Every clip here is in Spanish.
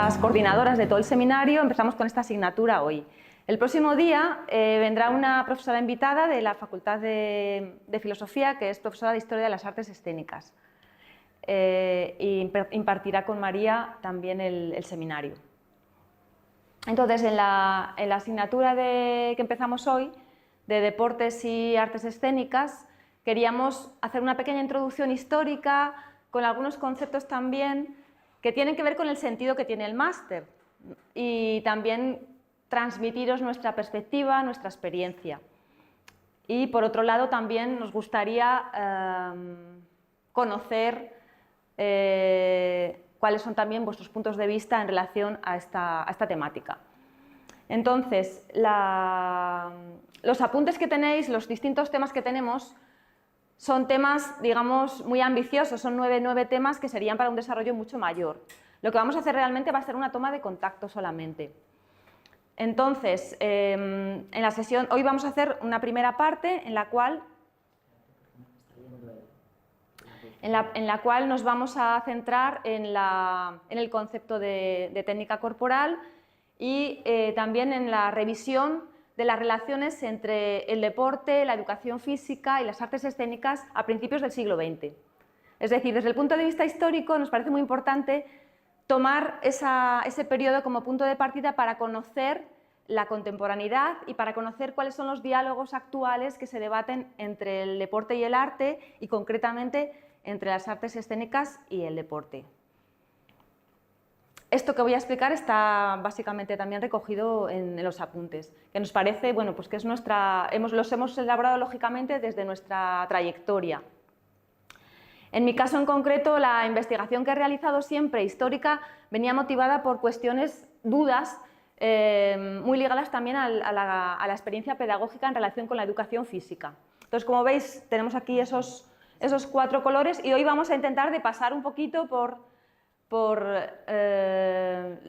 las coordinadoras de todo el seminario empezamos con esta asignatura hoy. El próximo día vendrá una profesora invitada de la Facultad de Filosofía, que es profesora de Historia de las Artes Escénicas. Y impartirá con María también el seminario. Entonces, en la asignatura que empezamos hoy, de Deportes y Artes Escénicas, queríamos hacer una pequeña introducción histórica con algunos conceptos también que tienen que ver con el sentido que tiene el máster y también transmitiros nuestra perspectiva, nuestra experiencia. Y por otro lado también nos gustaría conocer cuáles son también vuestros puntos de vista en relación a esta temática. Entonces, los apuntes que tenéis, los distintos temas que tenemos, son temas, digamos, muy ambiciosos, son nueve temas que serían para un desarrollo mucho mayor. Lo que vamos a hacer realmente va a ser una toma de contacto solamente. Entonces, en la sesión, hoy vamos a hacer una primera parte en la cual nos vamos a centrar en el concepto de técnica corporal y también en la revisión de las relaciones entre el deporte, la educación física y las artes escénicas a principios del siglo XX. Es decir, desde el punto de vista histórico nos parece muy importante tomar ese periodo como punto de partida para conocer la contemporaneidad y para conocer cuáles son los diálogos actuales que se debaten entre el deporte y el arte y concretamente entre las artes escénicas y el deporte. Esto que voy a explicar está básicamente también recogido en los apuntes, que nos parece, bueno, pues que es los hemos elaborado lógicamente desde nuestra trayectoria. En mi caso en concreto, la investigación que he realizado siempre histórica venía motivada por dudas muy ligadas también a la experiencia pedagógica en relación con la educación física. Entonces, como veis, tenemos aquí esos 4 colores y hoy vamos a intentar de pasar un poquito por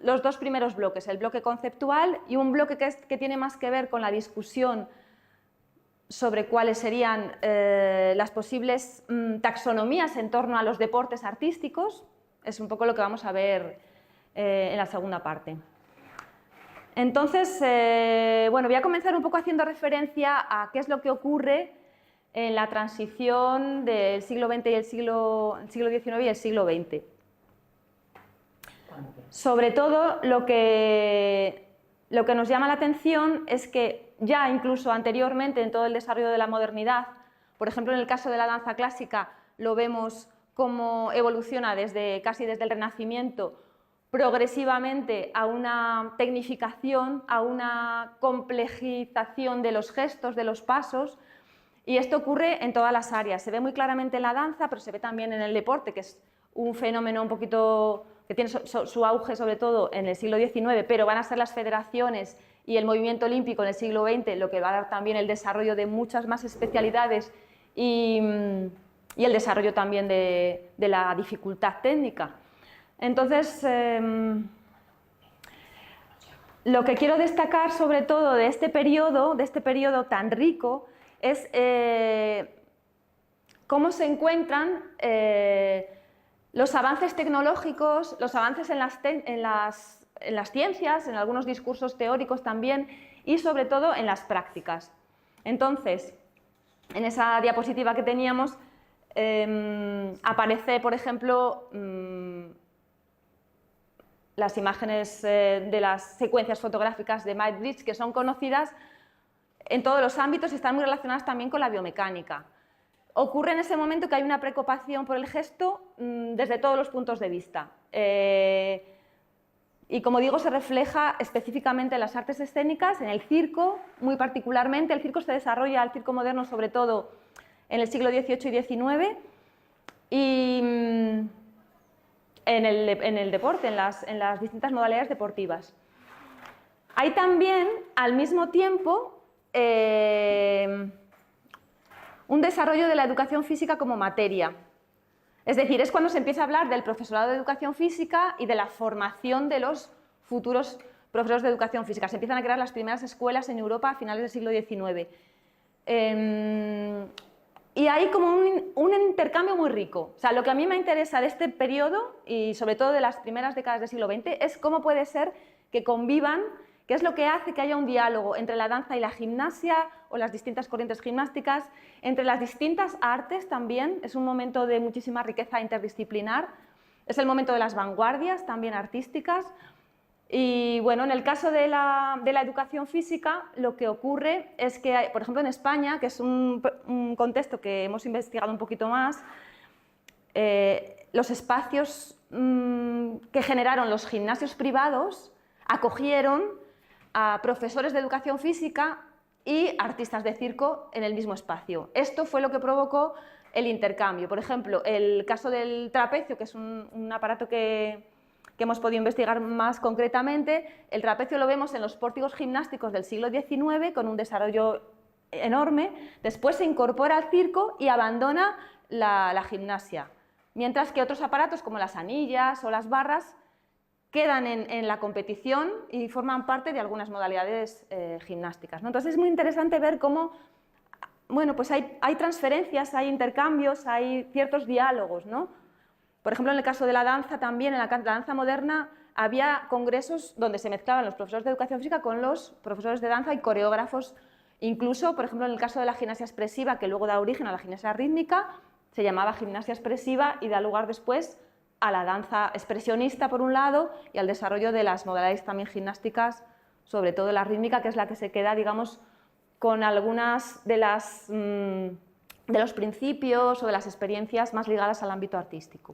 los 2 primeros bloques, el bloque conceptual y un bloque que tiene más que ver con la discusión sobre cuáles serían las posibles taxonomías en torno a los deportes artísticos. Es un poco lo que vamos a ver en la segunda parte. Entonces, bueno, voy a comenzar un poco haciendo referencia a qué es lo que ocurre en la transición del siglo XX y el siglo XIX y el siglo XX. Sobre todo, lo que nos llama la atención es que ya incluso anteriormente en todo el desarrollo de la modernidad, por ejemplo en el caso de la danza clásica, lo vemos cómo evoluciona casi desde el Renacimiento progresivamente a una tecnificación, a una complejización de los gestos, de los pasos, y esto ocurre en todas las áreas. Se ve muy claramente en la danza, pero se ve también en el deporte, que es un fenómeno un poquito que tiene su auge sobre todo en el siglo XIX, pero van a ser las federaciones y el movimiento olímpico en el siglo XX lo que va a dar también el desarrollo de muchas más especialidades y el desarrollo también de la dificultad técnica. Entonces, lo que quiero destacar sobre todo de este periodo tan rico, es cómo se encuentran los avances tecnológicos, los avances en las ciencias, en algunos discursos teóricos también, y sobre todo en las prácticas. Entonces, en esa diapositiva que teníamos, aparece, por ejemplo, las imágenes de las secuencias fotográficas de Maybridge, que son conocidas en todos los ámbitos y están muy relacionadas también con la biomecánica. Ocurre en ese momento que hay una preocupación por el gesto desde todos los puntos de vista. Y como digo, se refleja específicamente en las artes escénicas, en el circo, muy particularmente. El circo se desarrolla, el circo moderno, sobre todo en el siglo XVIII y XIX, y en el deporte, en las distintas modalidades deportivas. Hay también, al mismo tiempo, un desarrollo de la educación física como materia. Es decir, es cuando se empieza a hablar del profesorado de educación física y de la formación de los futuros profesores de educación física. Se empiezan a crear las primeras escuelas en Europa a finales del siglo XIX. Y hay como un intercambio muy rico. O sea, lo que a mí me interesa de este periodo, y sobre todo de las primeras décadas del siglo XX, es cómo puede ser que convivan, qué es lo que hace que haya un diálogo entre la danza y la gimnasia, o las distintas corrientes gimnásticas, entre las distintas artes también. Es un momento de muchísima riqueza interdisciplinar. Es el momento de las vanguardias también artísticas. Y bueno, en el caso de la educación física, lo que ocurre es que, por ejemplo, en España, que es un contexto que hemos investigado un poquito más, los espacios que generaron los gimnasios privados acogieron a profesores de educación física y artistas de circo en el mismo espacio. Esto fue lo que provocó el intercambio. Por ejemplo, el caso del trapecio, que es un aparato que hemos podido investigar más concretamente. El trapecio lo vemos en los pórticos gimnásticos del siglo XIX con un desarrollo enorme. Después se incorpora al circo y abandona la gimnasia, mientras que otros aparatos como las anillas o las barras quedan en la competición y forman parte de algunas modalidades gimnásticas, ¿no? Entonces es muy interesante ver cómo, bueno, pues hay transferencias, hay intercambios, hay ciertos diálogos, ¿no? Por ejemplo, en el caso de la danza también, en la danza moderna, había congresos donde se mezclaban los profesores de educación física con los profesores de danza y coreógrafos. Incluso, por ejemplo, en el caso de la gimnasia expresiva, que luego da origen a la gimnasia rítmica, se llamaba gimnasia expresiva y da lugar después a la danza expresionista, por un lado, y al desarrollo de las modalidades también gimnásticas, sobre todo la rítmica, que es la que se queda, digamos, con algunas de los principios o de las experiencias más ligadas al ámbito artístico.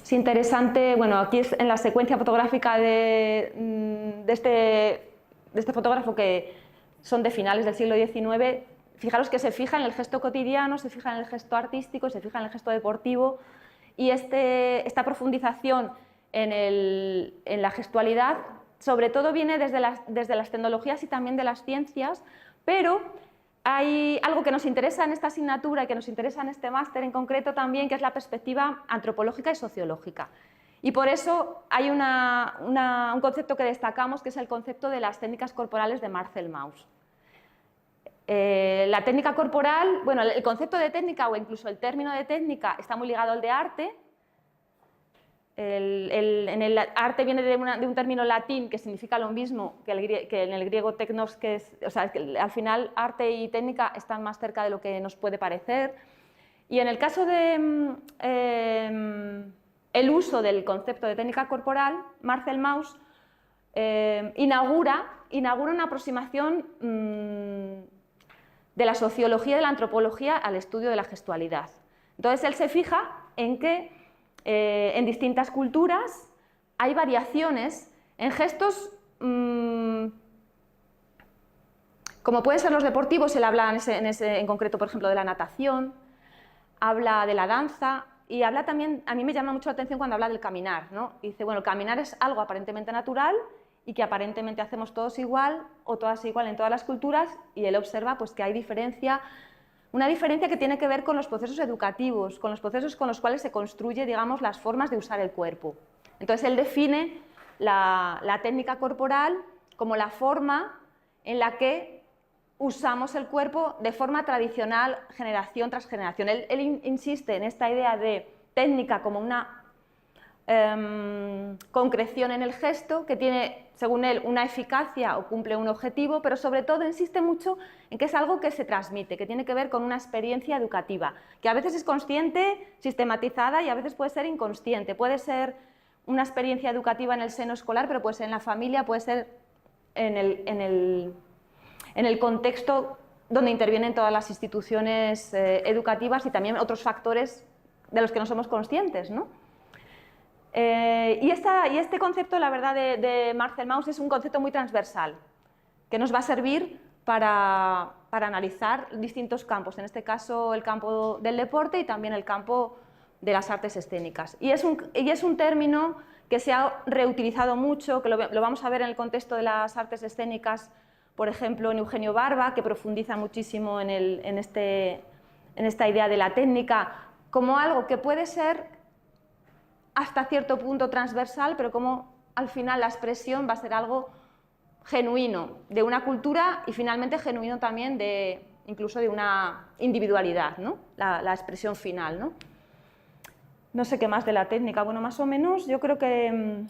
Es interesante, bueno, aquí es en la secuencia fotográfica de este fotógrafo, que son de finales del siglo XIX. Fijaros que se fija en el gesto cotidiano, se fija en el gesto artístico, se fija en el gesto deportivo, y esta profundización en la gestualidad sobre todo viene desde las tecnologías y también de las ciencias, pero hay algo que nos interesa en esta asignatura y que nos interesa en este máster en concreto también, que es la perspectiva antropológica y sociológica. Y por eso hay un concepto que destacamos, que es el concepto de las técnicas corporales de Marcel Mauss. La técnica corporal, bueno, el concepto de técnica o incluso el término de técnica está muy ligado al de arte. En el arte viene de un término latín que significa lo mismo que en el griego teknos, que es, o sea, que al final arte y técnica están más cerca de lo que nos puede parecer. Y en el caso de el uso del concepto de técnica corporal, Marcel Mauss inaugura una aproximación de la sociología y de la antropología al estudio de la gestualidad. Entonces él se fija en que en distintas culturas hay variaciones en gestos como pueden ser los deportivos. Él habla en concreto, por ejemplo, de la natación, habla de la danza y habla también, a mí me llama mucho la atención cuando habla del caminar, ¿no? Y dice, bueno, el caminar es algo aparentemente natural y que aparentemente hacemos todos igual o todas igual en todas las culturas, y él observa pues, que hay una diferencia que tiene que ver con los procesos educativos, con los procesos con los cuales se construye, digamos, las formas de usar el cuerpo. Entonces él define la técnica corporal como la forma en la que usamos el cuerpo de forma tradicional, generación tras generación. Él insiste en esta idea de técnica como una concreción en el gesto que tiene, según él, una eficacia o cumple un objetivo, pero sobre todo insiste mucho en que es algo que se transmite, que tiene que ver con una experiencia educativa, que a veces es consciente, sistematizada, y a veces puede ser inconsciente. Puede ser una experiencia educativa en el seno escolar, pero puede ser en la familia, puede ser en el contexto donde intervienen todas las instituciones educativas y también otros factores de los que no somos conscientes, ¿no? Y este concepto, la verdad, de Marcel Mauss es un concepto muy transversal, que nos va a servir para analizar distintos campos, en este caso el campo del deporte y también el campo de las artes escénicas. Y es un término que se ha reutilizado mucho, que lo vamos a ver en el contexto de las artes escénicas, por ejemplo, en Eugenio Barba, que profundiza muchísimo en esta idea de la técnica como algo que puede ser hasta cierto punto transversal, pero como al final la expresión va a ser algo genuino de una cultura y finalmente genuino también incluso de una individualidad, ¿no? La expresión final, ¿no? No sé qué más de la técnica. Bueno, más o menos yo creo que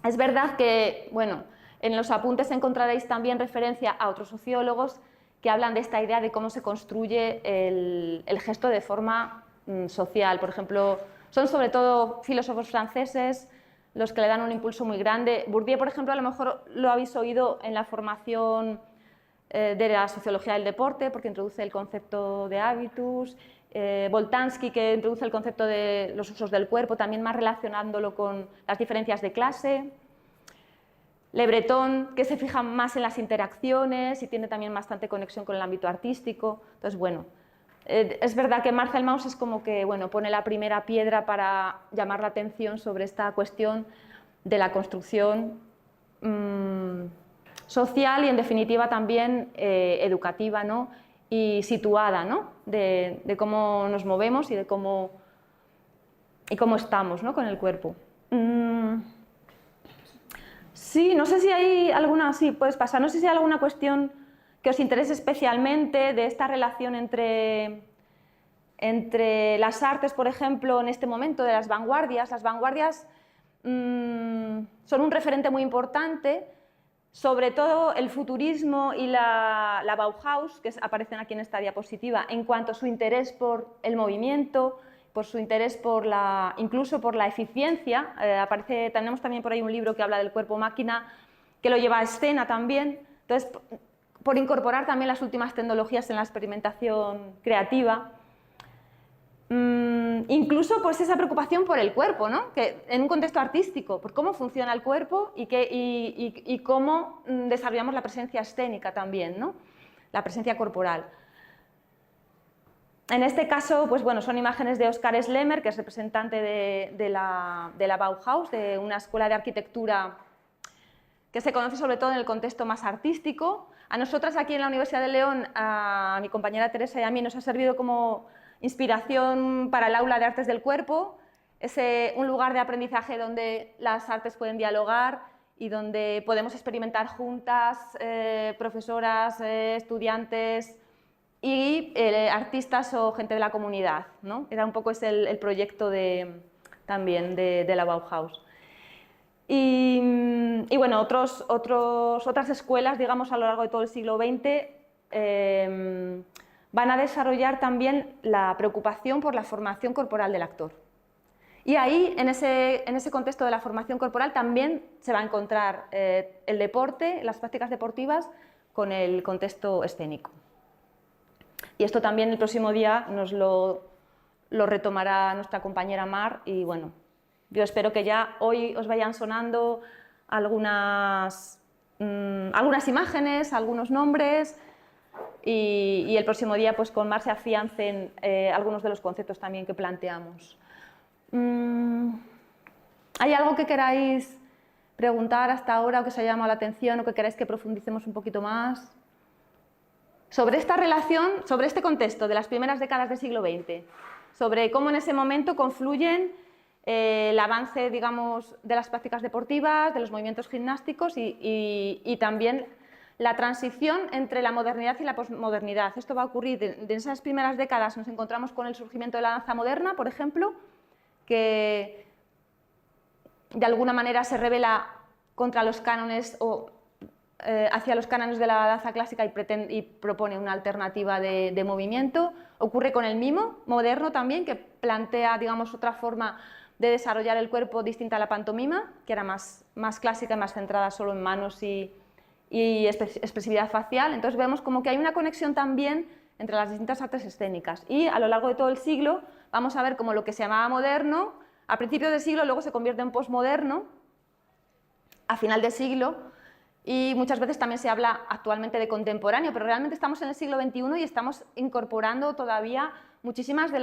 es verdad que, bueno, en los apuntes encontraréis también referencia a otros sociólogos que hablan de esta idea de cómo se construye el gesto de forma social. Por ejemplo, son sobre todo filósofos franceses los que le dan un impulso muy grande. Bourdieu, por ejemplo, a lo mejor lo habéis oído en la formación de la sociología del deporte, porque introduce el concepto de hábitus. Boltanski, que introduce el concepto de los usos del cuerpo, también más relacionándolo con las diferencias de clase. Le Breton, que se fija más en las interacciones y tiene también bastante conexión con el ámbito artístico. Entonces, bueno, es verdad que Marcel Mauss es como que, bueno, pone la primera piedra para llamar la atención sobre esta cuestión de la construcción social y, en definitiva, también educativa, ¿no? Y situada, ¿no? De cómo nos movemos y de cómo estamos, ¿no? Con el cuerpo. Sí, no sé si hay alguna, sí, puedes pasar, no sé si hay alguna cuestión que os interese especialmente de esta relación entre las artes, por ejemplo, en este momento, de las vanguardias. Las vanguardias son un referente muy importante, sobre todo el futurismo y la Bauhaus, que aparecen aquí en esta diapositiva, en cuanto a su interés por el movimiento, por su interés incluso por la eficiencia. Tenemos también por ahí un libro que habla del cuerpo-máquina, que lo lleva a escena también. Entonces, por incorporar también las últimas tecnologías en la experimentación creativa. Incluso pues esa preocupación por el cuerpo, ¿no? Que en un contexto artístico, por cómo funciona el cuerpo y cómo desarrollamos la presencia escénica también, ¿no? La presencia corporal. En este caso, pues bueno, son imágenes de Oskar Schlemmer, que es representante de la Bauhaus, de una escuela de arquitectura que se conoce sobre todo en el contexto más artístico. A nosotras aquí en la Universidad de León, a mi compañera Teresa y a mí, nos ha servido como inspiración para el aula de artes del cuerpo. Es un lugar de aprendizaje donde las artes pueden dialogar y donde podemos experimentar juntas, profesoras, estudiantes y artistas o gente de la comunidad, ¿no? Era un poco el proyecto también de la Bauhaus. Y bueno, otras escuelas, digamos, a lo largo de todo el siglo XX van a desarrollar también la preocupación por la formación corporal del actor. Y ahí, en ese contexto de la formación corporal, también se va a encontrar el deporte, las prácticas deportivas, con el contexto escénico. Y esto también el próximo día nos lo retomará nuestra compañera Mar, y bueno, yo espero que ya hoy os vayan sonando algunas imágenes, algunos nombres, y el próximo día pues con Mar se afiancen algunos de los conceptos también que planteamos. ¿Hay algo que queráis preguntar hasta ahora o que os haya llamado la atención o que queráis que profundicemos un poquito más? Sobre esta relación, sobre este contexto de las primeras décadas del siglo XX, sobre cómo en ese momento confluyen el avance, digamos, de las prácticas deportivas, de los movimientos gimnásticos y también la transición entre la modernidad y la posmodernidad. Esto va a ocurrir en esas primeras décadas. Nos encontramos con el surgimiento de la danza moderna, por ejemplo, que de alguna manera se revela contra los cánones o hacia los cánones de la danza clásica y propone una alternativa de movimiento. Ocurre con el mimo moderno también, que plantea, digamos, otra forma de desarrollar el cuerpo distinta a la pantomima, que era más clásica y más centrada solo en manos y expresividad facial. Entonces vemos como que hay una conexión también entre las distintas artes escénicas, y a lo largo de todo el siglo vamos a ver cómo lo que se llamaba moderno a principios del siglo luego se convierte en posmoderno a final de siglo, y muchas veces también se habla actualmente de contemporáneo, pero realmente estamos en el siglo XXI y estamos incorporando todavía muchísimas de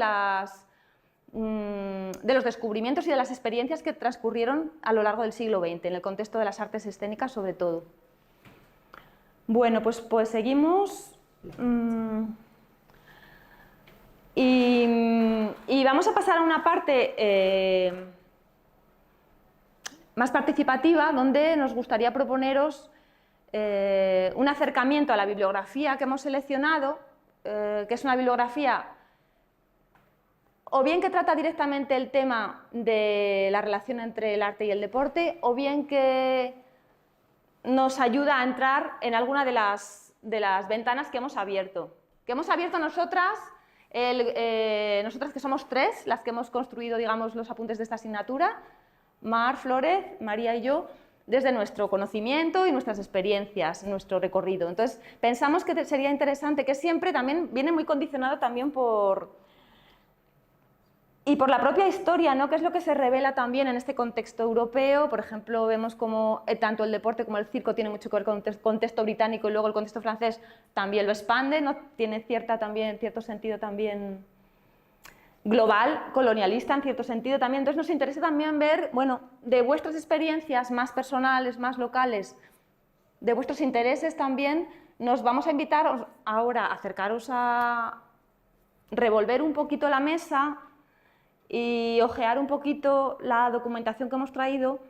los descubrimientos y de las experiencias que transcurrieron a lo largo del siglo XX, en el contexto de las artes escénicas sobre todo. Bueno, pues seguimos. Y vamos a pasar a una parte más participativa, donde nos gustaría proponeros un acercamiento a la bibliografía que hemos seleccionado, que es una bibliografía o bien que trata directamente el tema de la relación entre el arte y el deporte, o bien que nos ayuda a entrar en alguna de las ventanas que hemos abierto. Nosotras, nosotras que somos tres, las que hemos construido, digamos, los apuntes de esta asignatura, Mar, Flórez, María y yo, desde nuestro conocimiento y nuestras experiencias, nuestro recorrido. Entonces, pensamos que sería interesante, que siempre también viene muy condicionado también por la propia historia, ¿no? Que es lo que se revela también en este contexto europeo. Por ejemplo, vemos como tanto el deporte como el circo tiene mucho que ver con el contexto británico, y luego el contexto francés también lo expande, ¿no? Tiene cierto sentido también global, colonialista en cierto sentido también. Entonces nos interesa también ver, bueno, de vuestras experiencias más personales, más locales, de vuestros intereses también, nos vamos a invitar ahora a acercaros a revolver un poquito la mesa y ojear un poquito la documentación que hemos traído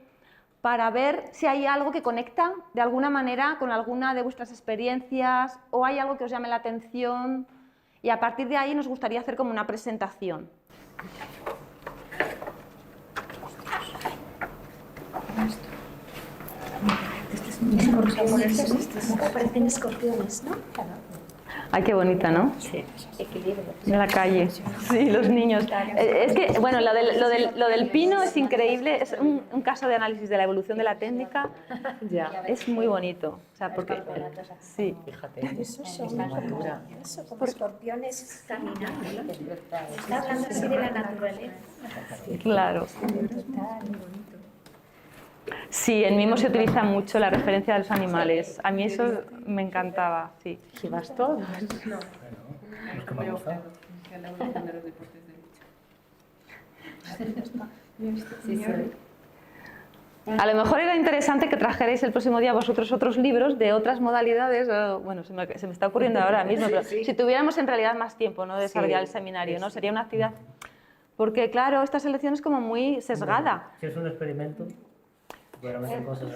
para ver si hay algo que conecta de alguna manera con alguna de vuestras experiencias, o hay algo que os llame la atención, y a partir de ahí nos gustaría hacer como una presentación. Parecen escorpiones, ¿no? Ay, qué bonita, ¿no? Sí. Equilibrio. En la calle. Sí, los niños. Es que, bueno, lo del pino es increíble, es un caso de análisis de la evolución de la técnica. Ya. Es muy bonito. O sea, porque... Sí. Fíjate, Eso son como escorpiones caminando. Está está hablando así de la naturaleza. Claro. Sí, en Mimo se utiliza mucho la referencia de los animales. A mí eso me encantaba, sí. ¿Llevas todo? A lo mejor era interesante que trajerais el próximo día vosotros otros libros de otras modalidades. Bueno, se me está ocurriendo ahora mismo, pero si tuviéramos en realidad más tiempo, ¿no?, de desarrollar el seminario, ¿no? Sería una actividad... Porque, claro, esta selección es como muy sesgada. Si es un experimento, podrán hacer cosas.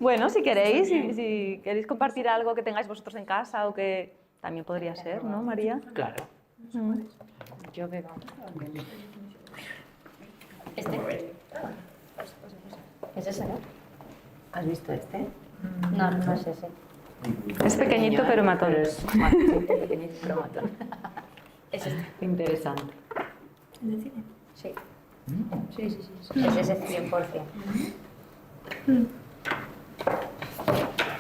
Bueno, si queréis, si queréis compartir algo que tengáis vosotros en casa, o que también podría ser, ¿no, María? Claro. Yo bebo. ¿Es ese, no? ¿Has visto este? No, no es ese. Es pequeñito pero matón. Es pequeñito pero matón. Es este. Interesante. ¿En el cine? Sí. Sí. Es ese 100%.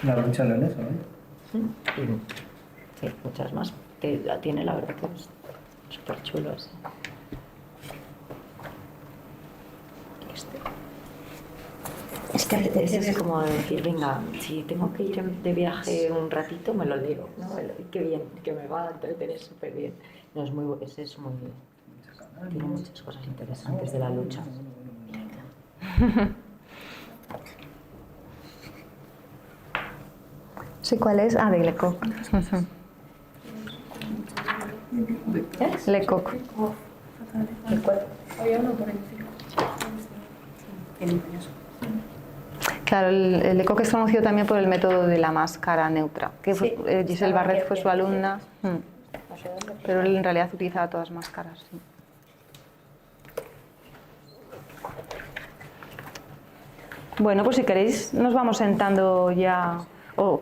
La lucha leonesa, ¿no? Sí, muchas más. La tiene, la verdad, que es súper chulo ese. Es que es como decir, venga, si tengo que ir de viaje un ratito, me lo leo, ¿no? Qué bien, que me va a entretener súper bien. No, ese es muy... Tiene muchas cosas interesantes de la lucha. Sí, ¿cuál es? Ah, de Lecoq. Lecoq. Claro, el Lecoq es conocido también por el método de la máscara neutra, que Giselle Barret fue su alumna, pero él en realidad utilizaba todas máscaras. Sí. Bueno, pues si queréis nos vamos sentando ya, o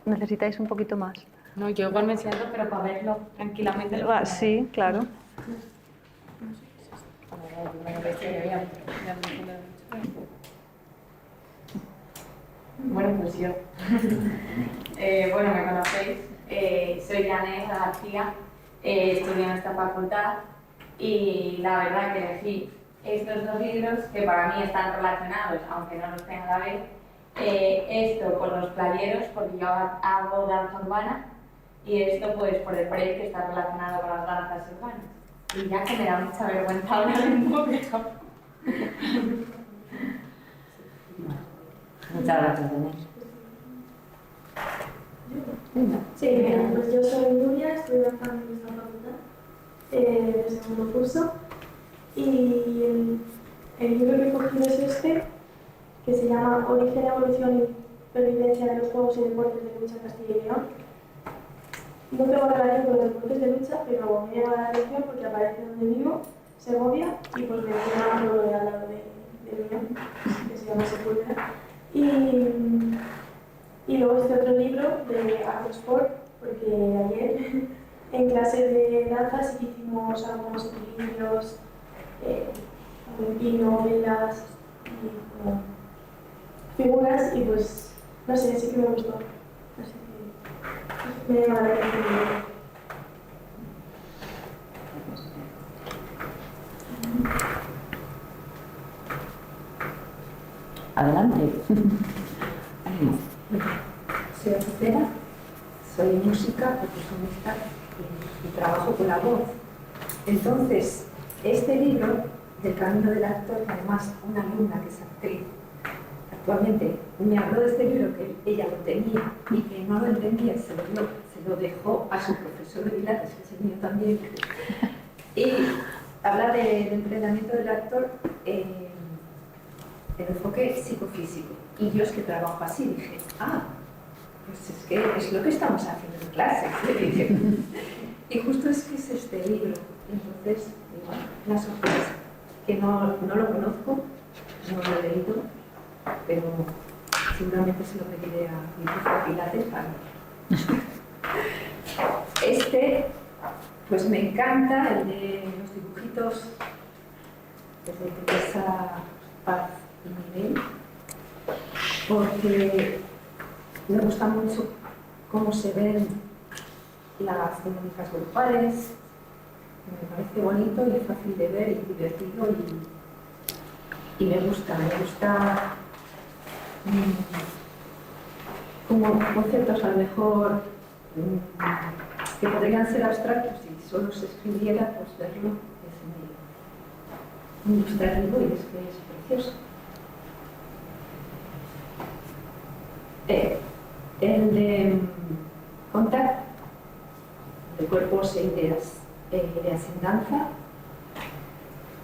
necesitáis un poquito más. No, yo igual me siento, pero para verlo tranquilamente. Sí, claro. Bueno, pues yo. Bueno, me conocéis. Soy Janet García, estudio en esta facultad y la verdad que elegí estos dos libros que para mí están relacionados, aunque no los tenga a ver. Esto por los playeros, porque yo hago danza urbana, y esto pues por el break, que está relacionado con las danzas urbanas. Y ya que me da mucha vergüenza hablar en público. Muchas gracias, Denise. Sí, pues yo soy Nuria, estudio acá en nuestra facultad, de segundo curso, y el libro que he cogido es este, que se llama Origen, Evolución supervivencia de los juegos y deportes de lucha en Castilla y León. No tengo relación con los deportes de lucha, pero me llama la atención porque aparece donde vivo, Segovia, y pues me menciona un pueblo de al lado de León, que se llama Sepúlveda. Y luego este otro libro de Acrosport, porque ayer en clase de danza sí hicimos algunos equilibrios, pino, velas y como figuras, y pues no sé, sí que me gustó. Así que me llama la atención. Adelante. Soy Azucena, soy música, percusionista y trabajo con la voz. Entonces, este libro, del camino del actor, además una alumna que es actriz, actualmente me habló de este libro que ella lo tenía y que no lo entendía, se lo dejó a su profesor de pilates, que es el mío también, y habla del entrenamiento del actor en enfoque psicofísico. Y yo es que trabajo así, dije, pues es que es lo que estamos haciendo en clase. Y justo es que es este libro. Entonces, igual, una sorpresa, que no lo conozco, no lo he leído, pero seguramente se lo pediré a mi profe Pilates para Este, pues me encanta, el de los dibujitos desde Teresa Paz y Miguel, porque me gusta mucho cómo se ven las dinámicas grupales, me parece bonito y fácil de ver y divertido, y me gusta como conceptos a lo mejor que podrían ser abstractos y solo se escribiera, pues verlo es muy ilustrativo y es que es precioso. El de Contact, de cuerpos e ideas en danza,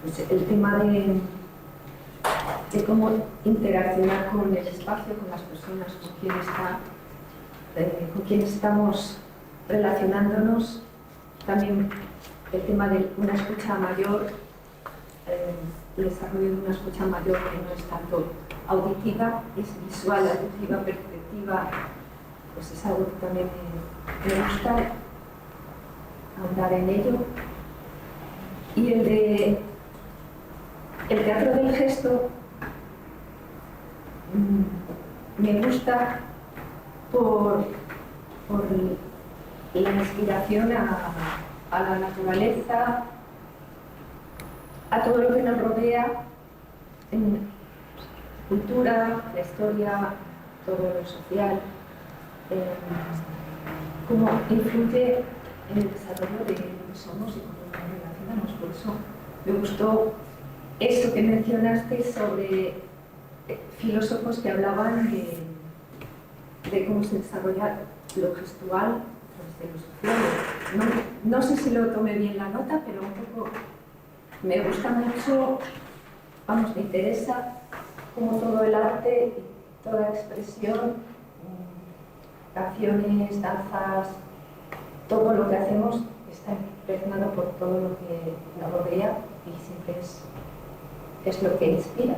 pues el tema de cómo interaccionar con el espacio, con las personas, con quién estamos relacionándonos, también el tema de una escucha mayor, el desarrollo de una escucha mayor que no es tanto auditiva, es visual, auditiva, perceptiva, pues es algo que también me gusta ahondar en ello. Y el teatro del gesto me gusta por la inspiración a la naturaleza, a todo lo que nos rodea, en cultura, la historia, todo lo social, cómo influye en el desarrollo de lo que somos y cómo nos relacionamos. Por eso me gustó eso que mencionaste sobre filósofos que hablaban de cómo se desarrolla lo gestual desde lo social. No sé si lo tomé bien la nota, pero un poco me gusta mucho, vamos, me interesa cómo todo el arte y toda expresión, canciones, danzas, todo lo que hacemos está impregnado por todo lo que nos rodea y siempre es lo que inspira.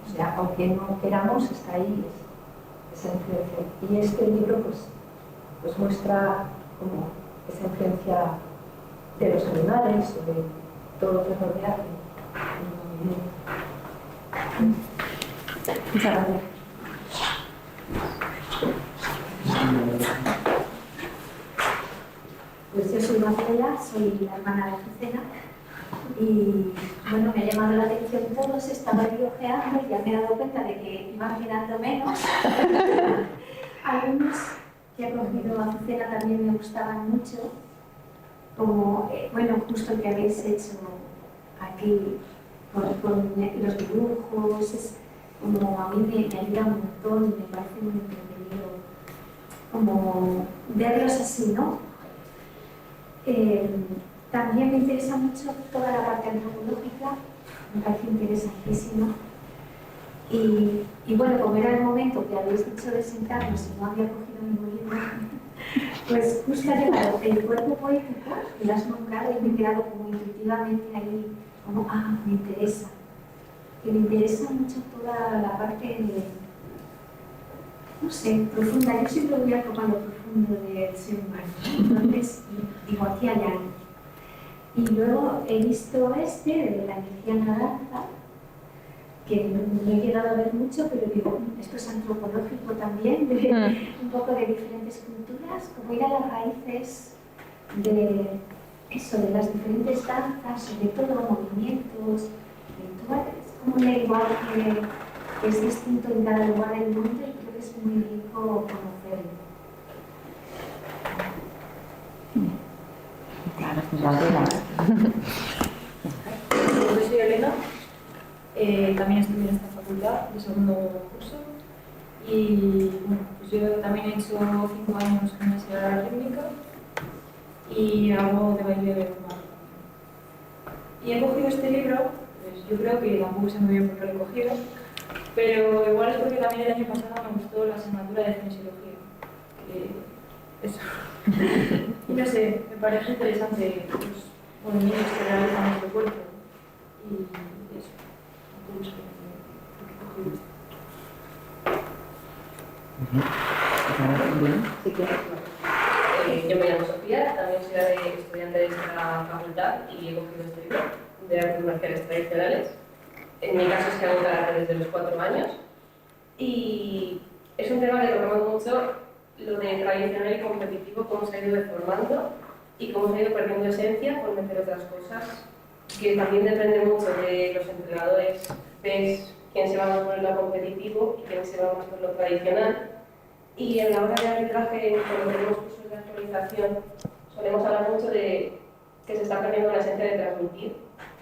O sea, aunque no queramos, está ahí esa influencia. Y este libro pues muestra como esa influencia de los animales o de todo lo que rodea. Muchas gracias. Pues yo soy Marcela, soy la hermana de Azucena y bueno, me ha llamado la atención todos, estaba yo ojeando y ya me he dado cuenta de que iba mirando menos. Algunos que he cogido a Azucena también me gustaban mucho, como bueno, justo el que habéis hecho aquí con los dibujos, es como a mí me ayuda un montón y me parece muy entretenido como verlos así, ¿no? También me interesa mucho toda la parte antropológica, me parece interesantísima. Y bueno, como era el momento que habéis dicho de sentarnos y no había cogido ningún libro, pues justo ha llegado el cuerpo poético y lo has nombrado y me he quedado como intuitivamente ahí, como, me interesa. Que me interesa mucho toda la parte de, no sé, profunda. Yo siempre voy a tocar lo profundo del ser humano, ¿no? Entonces, digo, aquí hay algo. Y luego he visto de la anciana danza, que no he llegado a ver mucho, pero digo, esto es antropológico también, de un poco de diferentes culturas, como ir a las raíces de eso, de las diferentes danzas, sobre todo movimientos, es como un lenguaje que es distinto en cada lugar del mundo y creo que es muy rico conocerlo. Yo soy Elena, también estudié en esta facultad de segundo curso y bueno, pues yo también he hecho 5 años gimnasia rítmica y hago de baile de forma. Y he cogido este libro, pues yo creo que tampoco sé muy bien por qué lo he cogido, pero igual es porque también el año pasado me gustó la asignatura de cinesiología. Eso. Y no sé, me parece interesante los movimientos que realiza nuestro cuerpo y eso. Yo me llamo Sofía, también soy estudiante de esta facultad y he cogido este libro de artes marciales tradicionales. En mi caso es que hago karate desde los 4 años y es un tema que tocamos mucho, lo de tradicional y competitivo, cómo se ha ido deformando y cómo se ha ido perdiendo esencia por meter otras cosas, que también depende mucho de los entrenadores, ves quién se va más por lo competitivo y quién se va más por lo tradicional. Y en la hora de arbitraje, cuando tenemos cursos de actualización, solemos hablar mucho de que se está perdiendo la esencia de transmitir,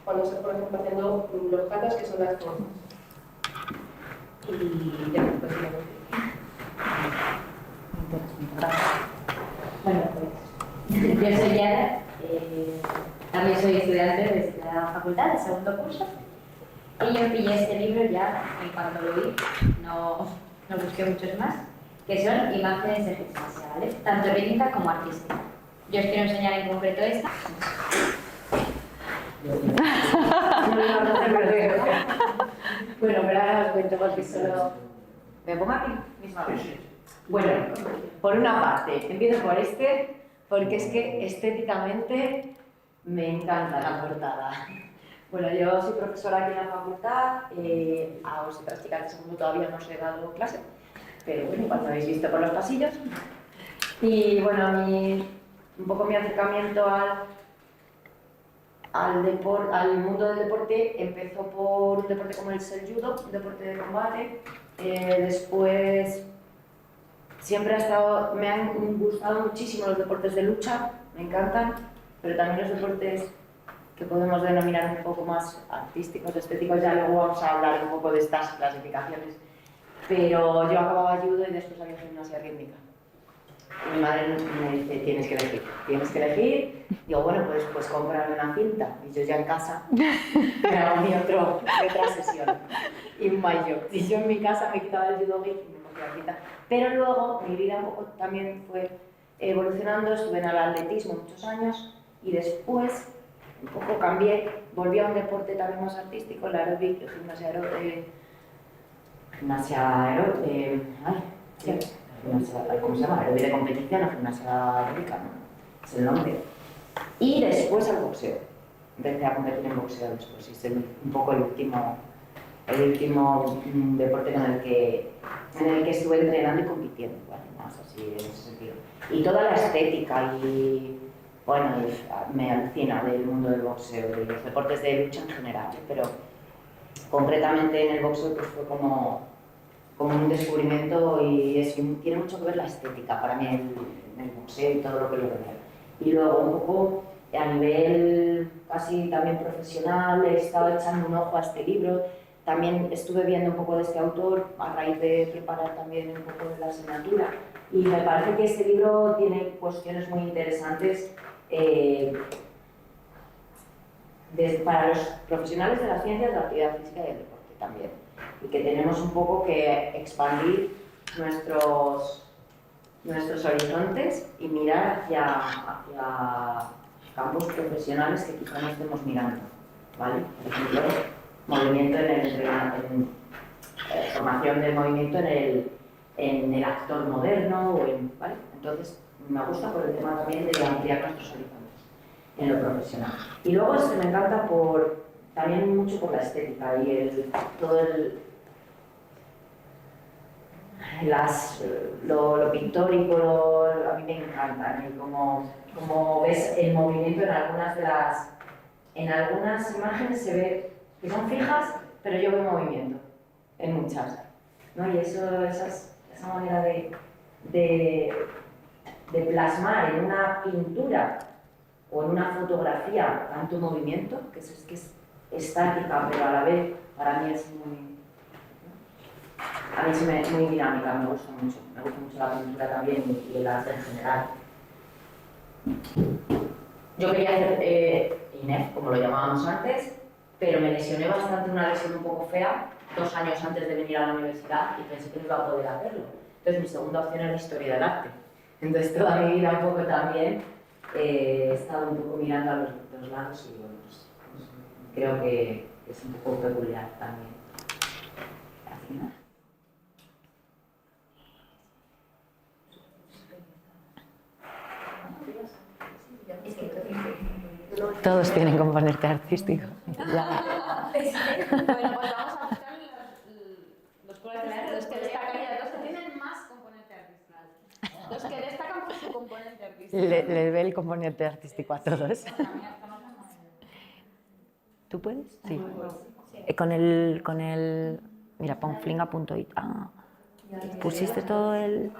cuando se, por ejemplo, haciendo los katas, que son las formas. Y ya, pues Bueno, pues yo soy Yara, también soy estudiante de la facultad, de segundo curso, y yo pillé este libro ya, en cuanto lo vi, no busqué muchos más, que son imágenes de gimnasia, ¿vale? Tanto rítmica como artística. Yo os quiero enseñar en concreto esta. Bueno, pero ahora os cuento porque solo... ¿Me pongo aquí? Misma vez. Bueno, por una parte, empiezo por porque es que estéticamente me encanta la portada. Bueno, yo soy profesora aquí en la facultad, a vosotras chicas de segundo todavía no os he dado clase, pero bueno, cuando habéis visto por los pasillos. Y bueno, un poco mi acercamiento al mundo del deporte empezó por un deporte como el Seljudo, un deporte de combate. Después siempre me han gustado muchísimo los deportes de lucha, me encantan, pero también los deportes que podemos denominar un poco más artísticos, estéticos, ya luego vamos a hablar un poco de estas clasificaciones. Pero yo acababa judo y después había gimnasia rítmica. Y mi madre me dice, tienes que elegir. Digo, bueno, pues comprar una cinta. Y yo ya en casa me hago mi otra sesión. Y un mayo. Y yo en mi casa me quitaba el judo y me cogía la cinta. Pero luego mi vida un poco también fue evolucionando. Estuve en el atletismo muchos años y después un poco cambié. Volví a un deporte también más artístico, el aeróbic, ¿cómo se llama? Aeróbic de competición o gimnasia aeróbica, ¿no? Es el nombre. Y después al boxeo. Empecé a competir en boxeo después y es un poco el último deporte en el que estuve entrenando y compitiendo, ¿vale? Más así en ese sentido. Y toda la estética y bueno, me alucina del mundo del boxeo, de los deportes de lucha en general, pero concretamente en el boxeo pues fue como un descubrimiento y tiene mucho que ver la estética para mí en el boxeo y todo lo que lo rodea. Y luego un poco a nivel casi también profesional he estado echando un ojo a este libro, también estuve viendo un poco de este autor a raíz de preparar también un poco de la asignatura y me parece que este libro tiene cuestiones muy interesantes para los profesionales de las ciencias de la actividad física y del deporte. también. Y que tenemos un poco que expandir nuestros horizontes y mirar hacia campos profesionales que quizá no estemos mirando, ¿vale? Por ejemplo, movimiento formación del movimiento en el actor moderno, ¿vale? Entonces, me gusta por el tema también de ampliar nuestros horizontes en lo profesional. Y luego me encanta también mucho por la estética y lo pictórico, a mí me encanta, ¿eh? Como ves el movimiento en algunas imágenes se ve que son fijas, pero yo veo movimiento en muchas, ¿no? Y esa manera de plasmar en una pintura o en una fotografía tanto movimiento, que es estática, pero a la vez para mí es muy dinámica, me gusta mucho la pintura también y el arte en general. Yo quería hacer INEF, como lo llamábamos antes, pero me lesioné bastante, una lesión un poco fea, 2 años antes de venir a la universidad y pensé que no iba a poder hacerlo. Entonces mi segunda opción era Historia del Arte. Entonces toda mi vida un poco también he estado un poco mirando a los dos lados y bueno, pues, creo que es un poco peculiar también. Así, ¿no? Todos tienen componente artístico. Bueno, pues vamos a buscar los que destacarían, los que tienen más componente artístico. Los que destacan por su componente artístico. Le ve el componente artístico a todos. ¿Tú puedes? Sí. Con el... Mira, ponflinga.it. ¿Pusiste todo el...?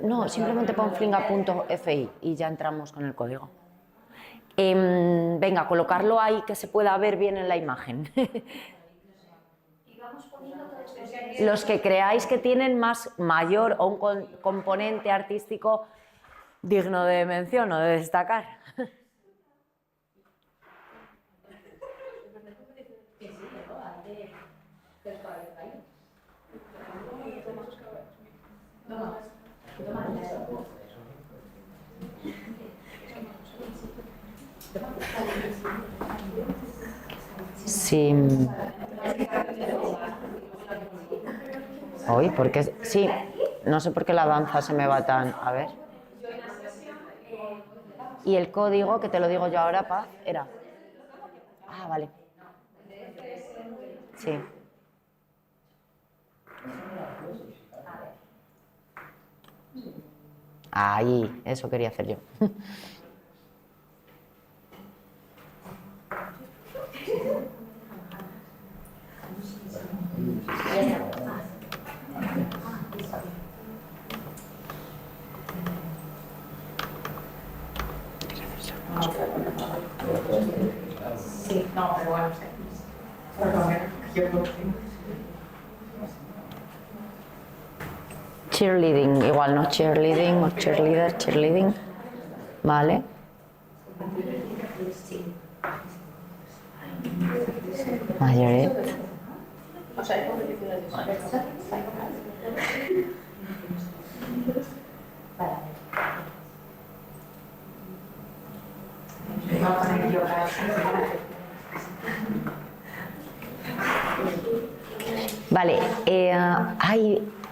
No, simplemente ponflinga.fi y ya entramos con el código. Venga, colocarlo ahí que se pueda ver bien en la imagen. Los que creáis que tienen mayor o un componente artístico digno de mención o de destacar. Sí. Hoy, porque sí, no sé por qué la danza se me va tan. A ver. Y el código, que te lo digo yo ahora, Paz, era. Vale. Sí. Ahí, eso quería hacer yo. Sí, no, pero bueno, Cheerleading, igual, ¿no? Cheerleading o cheerleading. Vale. Mayoret. Vale,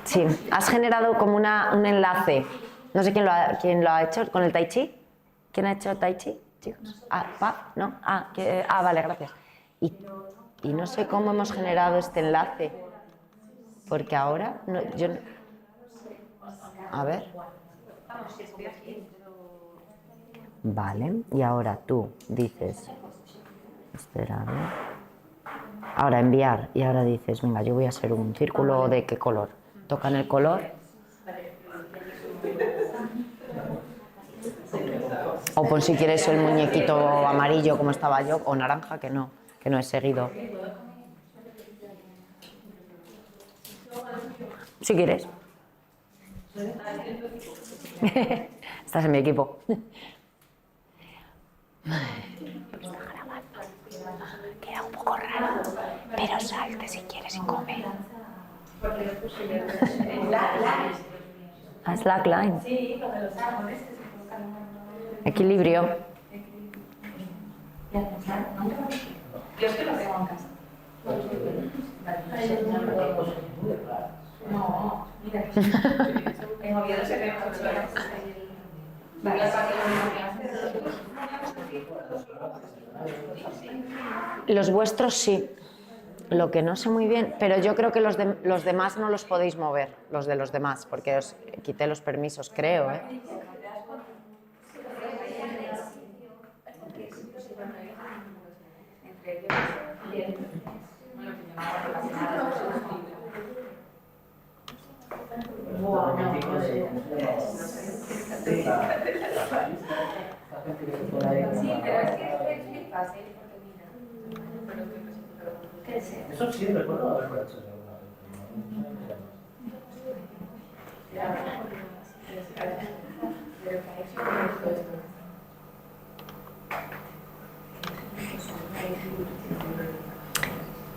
sí, has generado como un enlace. No sé quién lo ha hecho con el Tai Chi. ¿Quién ha hecho Tai Chi, chicos? Paz, ¿no? Vale, gracias. Y no sé cómo hemos generado este enlace, porque ahora a ver. Vale, y ahora tú dices, espera, a ver. Ahora enviar, y ahora dices, venga, yo voy a hacer un círculo de qué color. Tocan el color. O pon si quieres el muñequito amarillo como estaba yo, o naranja, que no he seguido. Si quieres. Estás en mi equipo. Pues está grabando. Queda un poco raro, pero salte si quieres y come. Ah, slackline. Sí, lo de los árboles que se colocan. Equilibrio. Yo es que lo tengo en casa. No, mira. En Oviedo se ve mucho. Los vuestros sí. Lo que no sé muy bien, pero yo creo que los demás no los podéis mover, los de los demás, porque os quité los permisos, creo, ¿eh? Sí, pero es que flipas, porque mira. Eso sí, recuerdo haberlo hecho.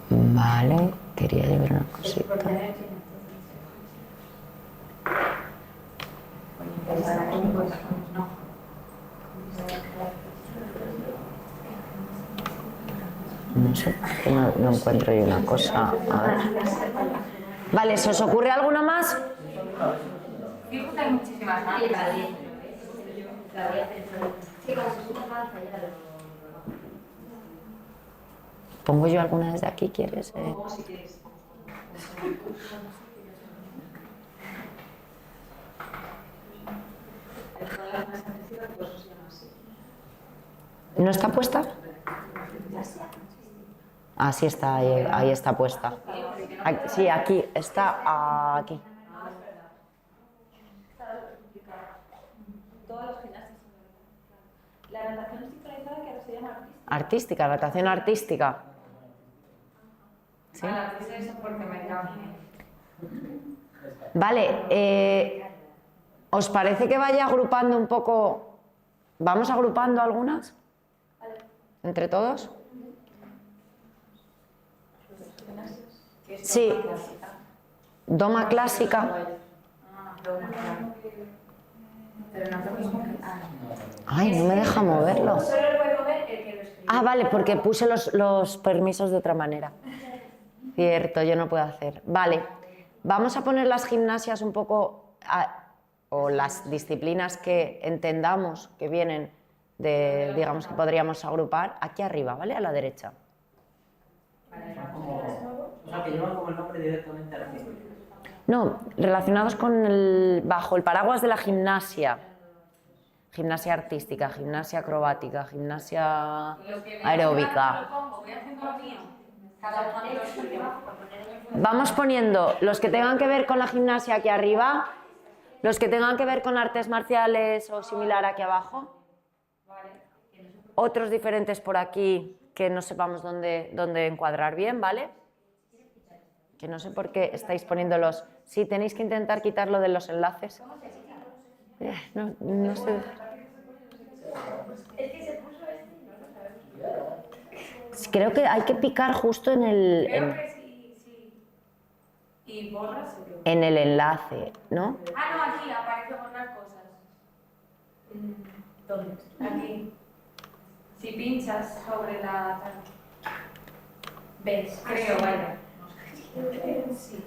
Vale, quería llevar una cosita. No sé, no encuentro yo una cosa. A ver. Vale, ¿se os ocurre alguno más? Digo que hay muchísimas más. ¿Pongo yo alguna desde aquí, quieres? ¿No está puesta? Ah, sí está, ahí está puesta. Sí, aquí, está aquí. Todas las gimnasias. La natación sincronizada que ahora se llama Artística, natación artística. ¿Sí? Eso porque me encanta. Vale, ¿os parece que vaya agrupando un poco? ¿Vamos agrupando algunas? ¿Entre todos? Sí. Doma clásica. Ay, no me deja moverlo. Ah, vale, porque puse los permisos de otra manera. Cierto, yo no puedo hacer. Vale, vamos a poner las gimnasias un poco, o las disciplinas que entendamos que vienen de, digamos que podríamos agrupar, aquí arriba, ¿vale? A la derecha. O sea, que llevan como el nombre directamente a la disciplina. No, relacionados con bajo el paraguas de la gimnasia. Gimnasia artística, gimnasia acrobática, gimnasia aeróbica. Vamos poniendo los que tengan que ver con la gimnasia aquí arriba, los que tengan que ver con artes marciales o similar aquí abajo, otros diferentes por aquí que no sepamos dónde encuadrar bien, ¿vale? Que no sé por qué estáis poniéndolos. Sí, tenéis que intentar quitarlo de los enlaces. No sé. Creo que hay que picar justo en el... Creo que sí. Y borras. En el enlace, ¿no? Ah, no, aquí aparece borrar cosas. ¿Dónde? Aquí. Si pinchas sobre la... ¿Ves? Creo, vaya. Sí.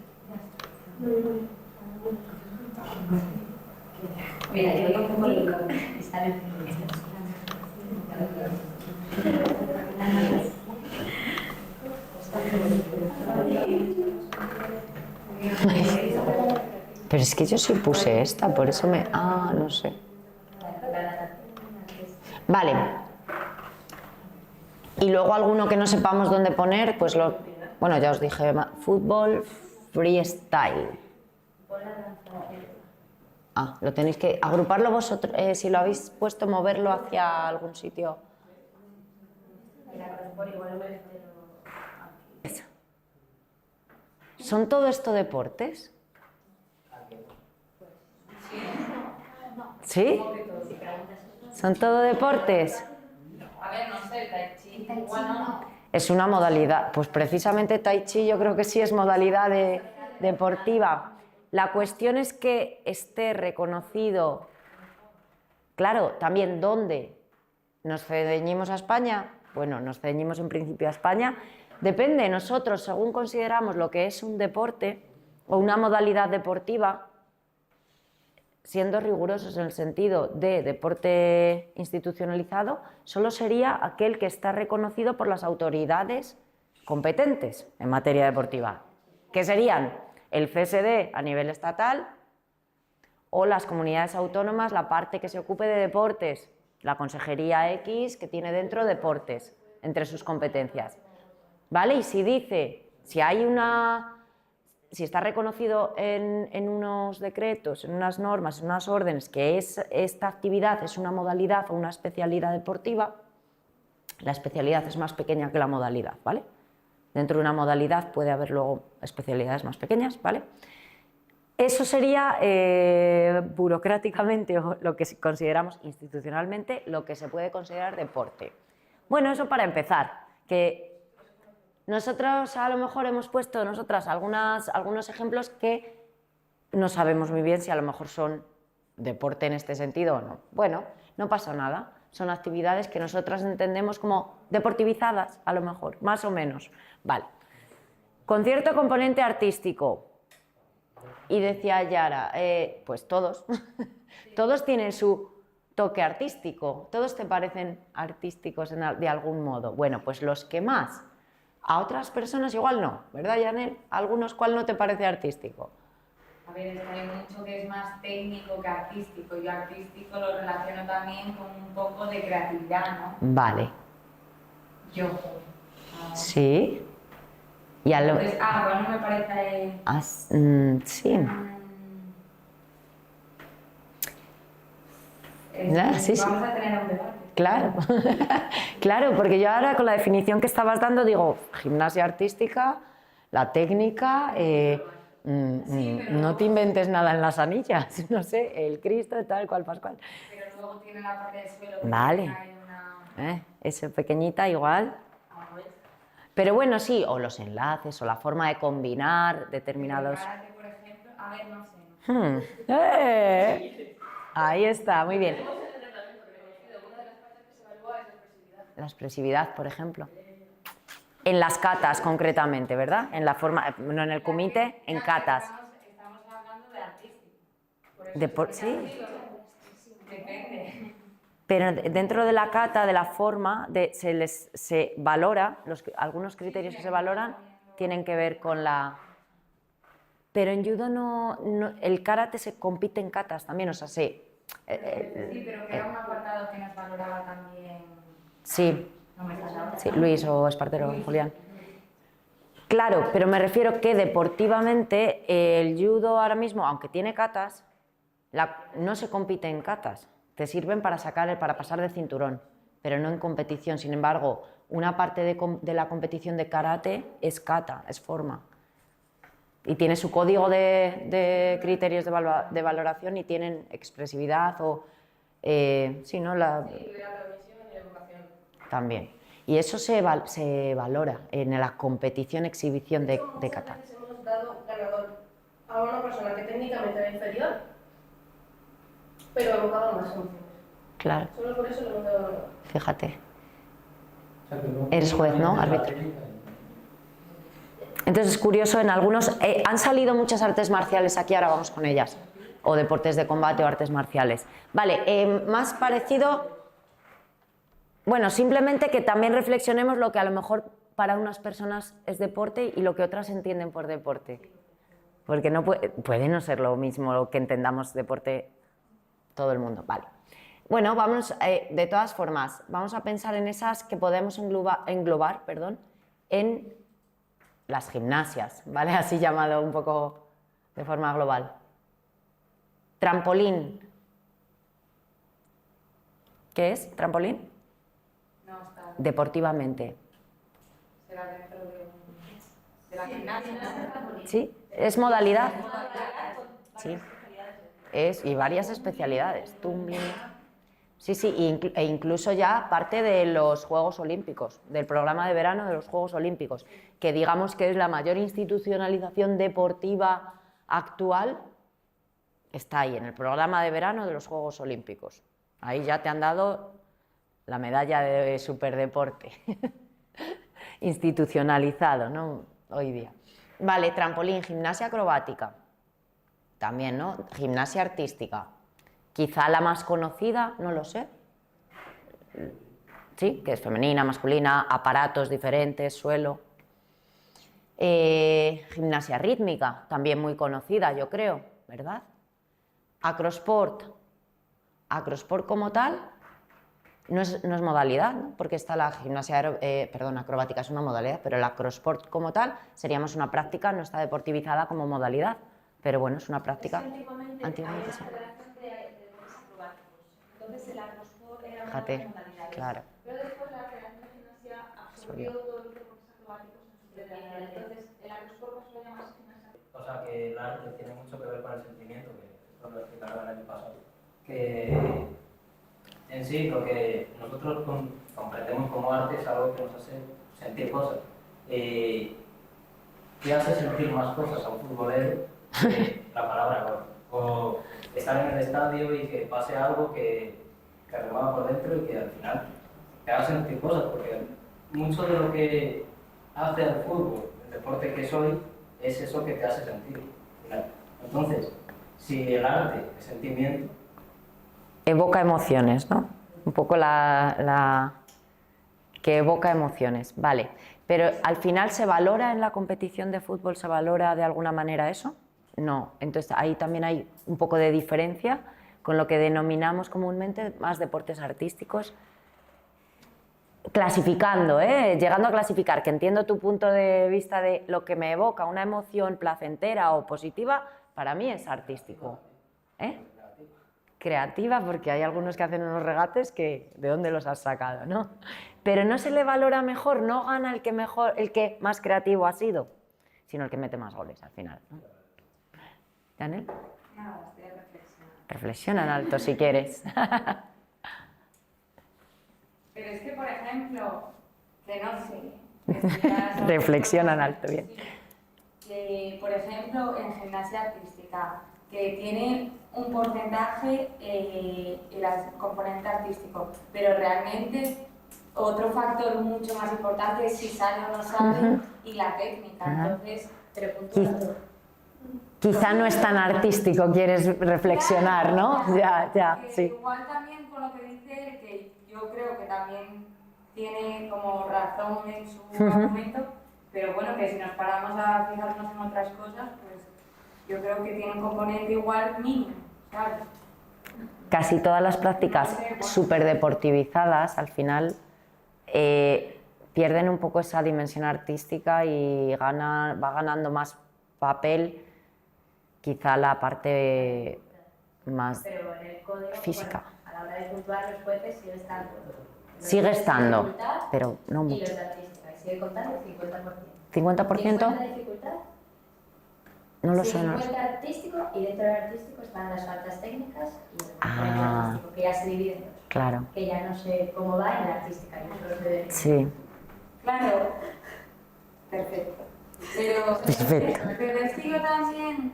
Mira, yo lo pongo y sale Pero es que yo sí puse esta, por eso me... Ah, no sé. Vale. Y luego alguno que no sepamos dónde poner, pues lo... Bueno, ya os dije, fútbol freestyle. Ah, lo tenéis que agruparlo vosotros, si lo habéis puesto, moverlo hacia algún sitio. Eso. ¿Son todo esto deportes? ¿Sí? ¿Son todo deportes? A ver, no sé, Tai Chi, Tai Chi no. Es una modalidad, pues precisamente Tai Chi yo creo que sí es modalidad deportiva. La cuestión es que esté reconocido, claro, también ¿dónde? ¿Nos ceñimos a España? Bueno, nos ceñimos en principio a España. Depende, nosotros, según consideramos lo que es un deporte o una modalidad deportiva, siendo rigurosos en el sentido de deporte institucionalizado, solo sería aquel que está reconocido por las autoridades competentes en materia deportiva, que serían el CSD a nivel estatal o las comunidades autónomas, la parte que se ocupe de deportes, la Consejería X que tiene dentro deportes entre sus competencias. ¿Vale? Y si dice, si está reconocido en unos decretos, en unas normas, en unas órdenes, que esta actividad es una modalidad o una especialidad deportiva, la especialidad es más pequeña que la modalidad, ¿vale? Dentro de una modalidad puede haber luego especialidades más pequeñas, ¿vale? Eso sería burocráticamente o lo que consideramos institucionalmente lo que se puede considerar deporte. Bueno, eso para empezar, que nosotros a lo mejor hemos puesto algunos ejemplos que no sabemos muy bien si a lo mejor son deporte en este sentido o no. Bueno, no pasa nada, son actividades que nosotras entendemos como deportivizadas, a lo mejor, más o menos. Vale. Con cierto componente artístico. Y decía Yara, pues todos, todos tienen su toque artístico, todos te parecen artísticos de algún modo. Bueno, pues los que más. A otras personas igual no, ¿verdad, Yanel? A algunos, ¿cuál no te parece artístico? A ver, es que hay mucho que es más técnico que artístico. Yo artístico lo relaciono también con un poco de creatividad, ¿no? Vale. Yo. Sí. Y a lo... Entonces, bueno, me parece... sí. Sí, sí. Vamos a tener un debate. Claro, claro, porque yo ahora con la definición que estabas dando digo, gimnasia artística, la técnica, no te inventes nada en las anillas, no sé, el Cristo, tal cual, Pascual. Pero luego tiene la parte de suelo. Vale, hay una... esa pequeñita igual. Pero bueno, sí, o los enlaces, o la forma de combinar determinados... El karate, por ejemplo, a ver, no sé. Ahí está, muy bien. La expresividad, por ejemplo. En las catas, concretamente, ¿verdad? En la forma, no en el comité, en catas. Estamos hablando de artístico. Sí. Depende. Pero dentro de la cata, de la forma, se valora, algunos criterios que se valoran tienen que ver con la... Pero en judo no, el karate se compite en catas también, o sea, sí. Sí, pero que era un apartado que nos valoraba también... Sí, No me sale. sí, Luis o Espartero, Julián. Claro, pero me refiero que deportivamente el judo ahora mismo, aunque tiene catas, no se compite en catas. Te sirven para pasar de cinturón, pero no en competición. Sin embargo, una parte de la competición de karate es kata, es forma. Y tiene su código de criterios de valoración y tienen expresividad o... sí, ¿no? Sí, la transmisión y la educación. También. Y eso se valora en la competición, exhibición de kata. Muchas veces hemos dado ganador a una persona que técnicamente era inferior, pero abocaba más funciones. Claro, Solo por eso le hemos dado ganador. fíjate. Eres juez, ¿no? Árbitro. Entonces es curioso, en algunos... han salido muchas artes marciales aquí, ahora vamos con ellas. O deportes de combate o artes marciales. Vale, más parecido... Bueno, simplemente que también reflexionemos lo que a lo mejor para unas personas es deporte y lo que otras entienden por deporte. Porque no puede no ser lo mismo lo que entendamos deporte todo el mundo. Vale. Bueno, vamos, de todas formas, vamos a pensar en esas que podemos englobar, en las gimnasias, ¿vale? Así llamado un poco de forma global. Trampolín. ¿Qué es trampolín? No, está... Deportivamente. Será dentro de la gimnasia. ¿Sí? ¿Es modalidad? Sí. Y varias especialidades. Tumbling. Sí, sí, e incluso ya parte de los Juegos Olímpicos, del programa de verano de los Juegos Olímpicos, que digamos que es la mayor institucionalización deportiva actual, está ahí, en el programa de verano de los Juegos Olímpicos. Ahí ya te han dado la medalla de superdeporte, institucionalizado, ¿no? Hoy día. Vale, trampolín, gimnasia acrobática, también, ¿no? Gimnasia artística. Quizá la más conocida, no lo sé, sí, que es femenina, masculina, aparatos diferentes, suelo. Gimnasia rítmica, también muy conocida, yo creo, ¿verdad? Acrosport. Acrosport como tal no es modalidad, ¿no? Porque está la gimnasia acrobática es una modalidad, pero el acrosport como tal sería más una práctica, no está deportivizada como modalidad, pero bueno, es una práctica. Antiguamente sí. Entonces el acrosport era una Fíjate, modalidad. claro. Pero después la Federación de Gimnasia absorbió todos los deportes acrobáticos en su totalidad. Entonces el acrosport pasó a llamarse gimnasia. O sea, que el arte tiene mucho que ver con el sentimiento, que esto lo explicaron el año pasado. Que en sí lo que nosotros comprendemos como arte es algo que nos hace sentir cosas. ¿Qué hace sentir más cosas a un futbolero que la palabra gol? O estar en el estadio y que pase algo que remueva por dentro y que al final te haga sentir cosas, porque mucho de lo que hace al fútbol, el deporte que soy, es eso que te hace sentir. Entonces, si el arte es sentimiento, Evoca emociones, ¿no? Un poco que evoca emociones, vale. Pero al final, ¿se valora en la competición de fútbol, se valora de alguna manera eso? No. Entonces ahí también hay un poco de diferencia con lo que denominamos comúnmente más deportes artísticos. Clasificando, llegando a clasificar, que entiendo tu punto de vista de lo que me evoca una emoción placentera o positiva, para mí es artístico. Creativa, porque hay algunos que hacen unos regates que ¿de dónde los has sacado, no? Pero no se le valora mejor, no gana el que más creativo ha sido, sino el que mete más goles al final, ¿no? ¿Daniel? Nada, estoy reflexionando. Reflexiona en alto si quieres. Pero es que, por ejemplo, que no sé. Reflexiona en alto, bien. Que, por ejemplo, en gimnasia artística, que tiene un porcentaje el componente artístico, pero realmente otro factor mucho más importante es si sale o no sale y la técnica. Entonces, pero Quizá no es tan artístico, quieres reflexionar, ¿no? Claro, Ya, sí. Igual también con lo que dice él, que yo creo que también tiene como razón en su argumento, pero bueno, que si nos paramos a fijarnos en otras cosas, pues yo creo que tiene un componente igual mínimo, ¿sabes? Casi todas las prácticas súper deportivizadas al final pierden un poco esa dimensión artística y va ganando más papel quizá la parte más Pero en el código, física. bueno, a la hora de puntuar los jueces sigue estando. Sigue estando, pero no Y mucho. los de artística, y sigue contando el 50%. ¿50%? ¿50% de dificultad? No lo Sí, sé, no lo sé. 50 artístico, y dentro del artístico están las faltas técnicas y el Ah. artístico, que ya se divide en dos. Claro, Que ya no sé cómo va en la artística, y nosotros de... sí. Claro, perfecto. Pero es que yo también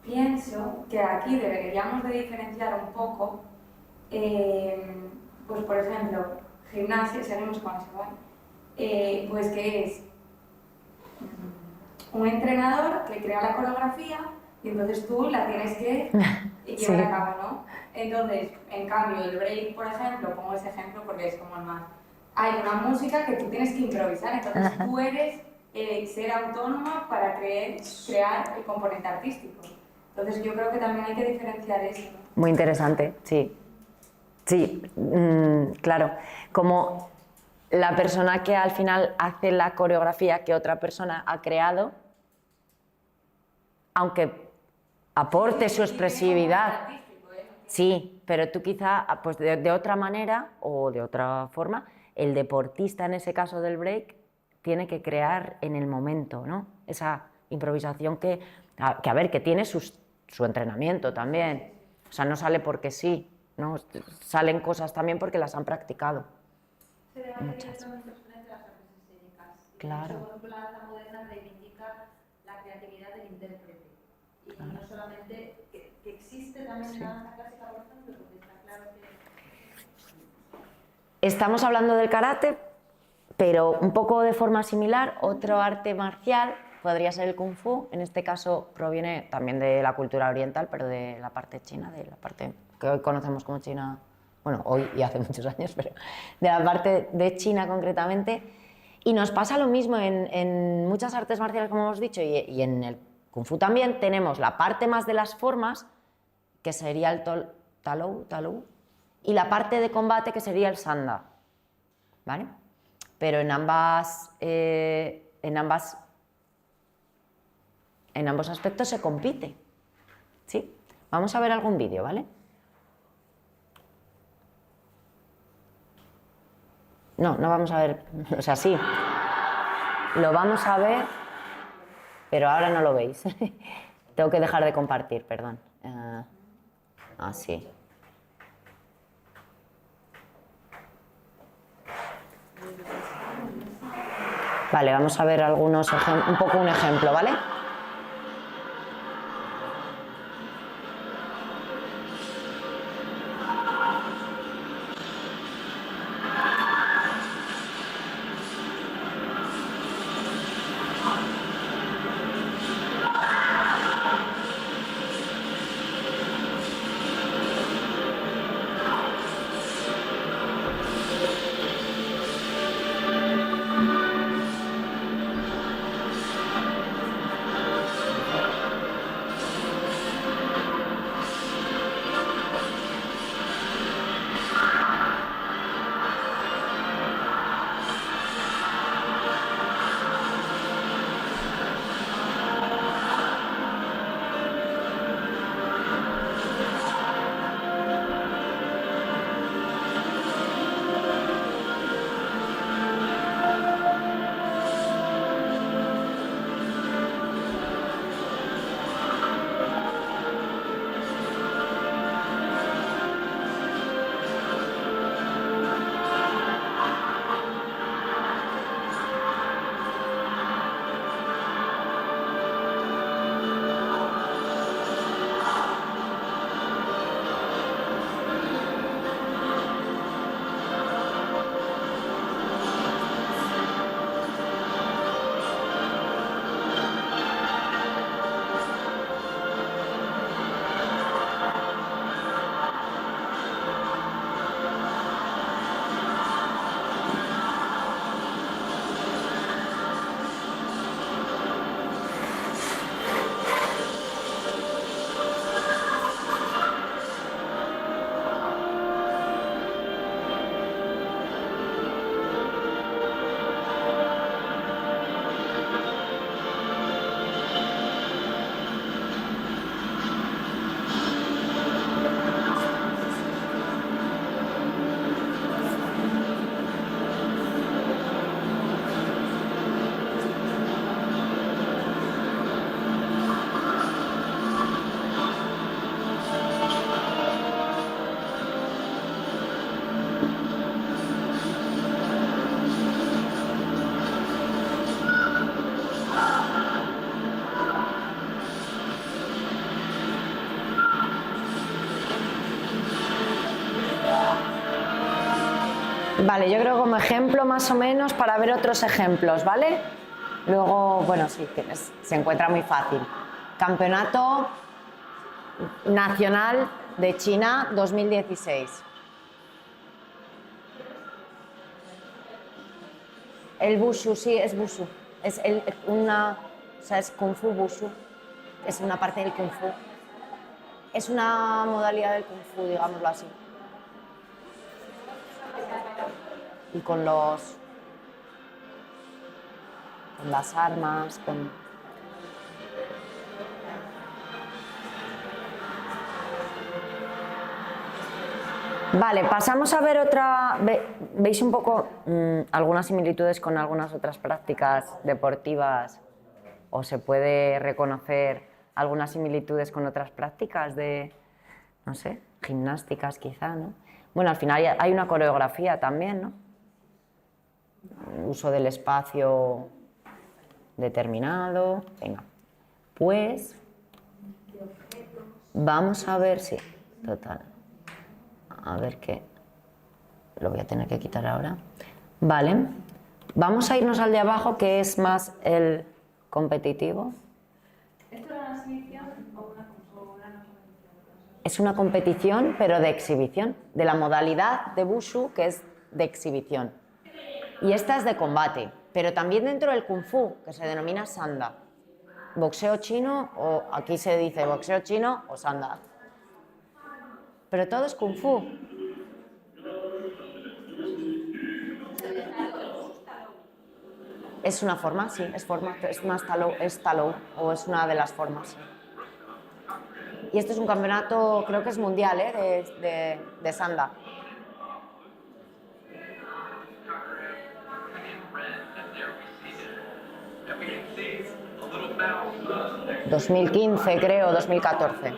pienso que aquí deberíamos de diferenciar un poco, pues por ejemplo, gimnasia, seguimos con eso, ¿vale? Pues que es un entrenador que crea la coreografía y entonces tú la tienes que llevar a cabo, ¿no? Entonces, en cambio, el break, por ejemplo, pongo ese ejemplo porque es como el más... Hay una música que tú tienes que improvisar, entonces tú eres ser autónoma para crear el componente artístico. Entonces yo creo que también hay que diferenciar eso, ¿no? Muy interesante, sí. Sí, claro. Como la persona que al final hace la coreografía que otra persona ha creado, aunque aporte su expresividad, sí, pero tú quizá pues de otra manera o de otra forma, el deportista en ese caso del break tiene que crear en el momento, ¿no? Esa improvisación que a ver, que tiene su entrenamiento también. O sea, no sale porque sí, ¿no? Salen cosas también porque las han practicado. Se debate Muchas. directamente frente a las artes escénicas. Claro. Por ejemplo, la danza moderna reivindica la creatividad del intérprete. Y Claro. no solamente que existe también en la danza clásica, por ejemplo, porque está claro que... Estamos hablando del karate, pero un poco de forma similar, otro arte marcial podría ser el kung fu. En este caso proviene también de la cultura oriental, pero de la parte china, de la parte que hoy conocemos como China, bueno, hoy y hace muchos años, pero de la parte de China concretamente. Y nos pasa lo mismo en muchas artes marciales, como hemos dicho, y en el kung fu también tenemos la parte más de las formas, que sería el talou, y la parte de combate, que sería el sanda, ¿vale? Pero en ambos aspectos se compite, ¿sí? Vamos a ver algún vídeo, ¿vale? No vamos a ver, o sea, sí, lo vamos a ver, pero ahora no lo veis. Tengo que dejar de compartir, perdón. Así. Vale, vamos a ver un poco un ejemplo, ¿vale? Vale, yo creo como ejemplo más o menos para ver otros ejemplos, ¿vale? Luego, bueno, sí, se encuentra muy fácil. Campeonato Nacional de China 2016. El Wushu, sí, es Wushu. Es es Kung Fu Wushu. Es una parte del Kung Fu. Es una modalidad del Kung Fu, digámoslo así. Y con las armas, Vale, pasamos a ver otra... ¿Veis un poco algunas similitudes con algunas otras prácticas deportivas? ¿O se puede reconocer algunas similitudes con otras prácticas de, no sé, gimnásticas quizá, ¿no? Bueno, al final hay una coreografía también, ¿no? Uso del espacio determinado. Venga, pues vamos a ver si... Total. A ver qué... Lo voy a tener que quitar ahora. Vale. Vamos a irnos al de abajo, que es más el competitivo. ¿Esto era una exhibición o una competición? Es una competición, pero de exhibición, de la modalidad de Wushu, que es de exhibición. Y esta es de combate, pero también dentro del Kung Fu, que se denomina Sanda. Boxeo chino, o aquí se dice boxeo chino o Sanda. Pero todo es Kung Fu. Es una forma, sí, es forma, es más talou, o es una de las formas. Y esto es un campeonato, creo que es mundial, de Sanda. ...2015 creo, 2014.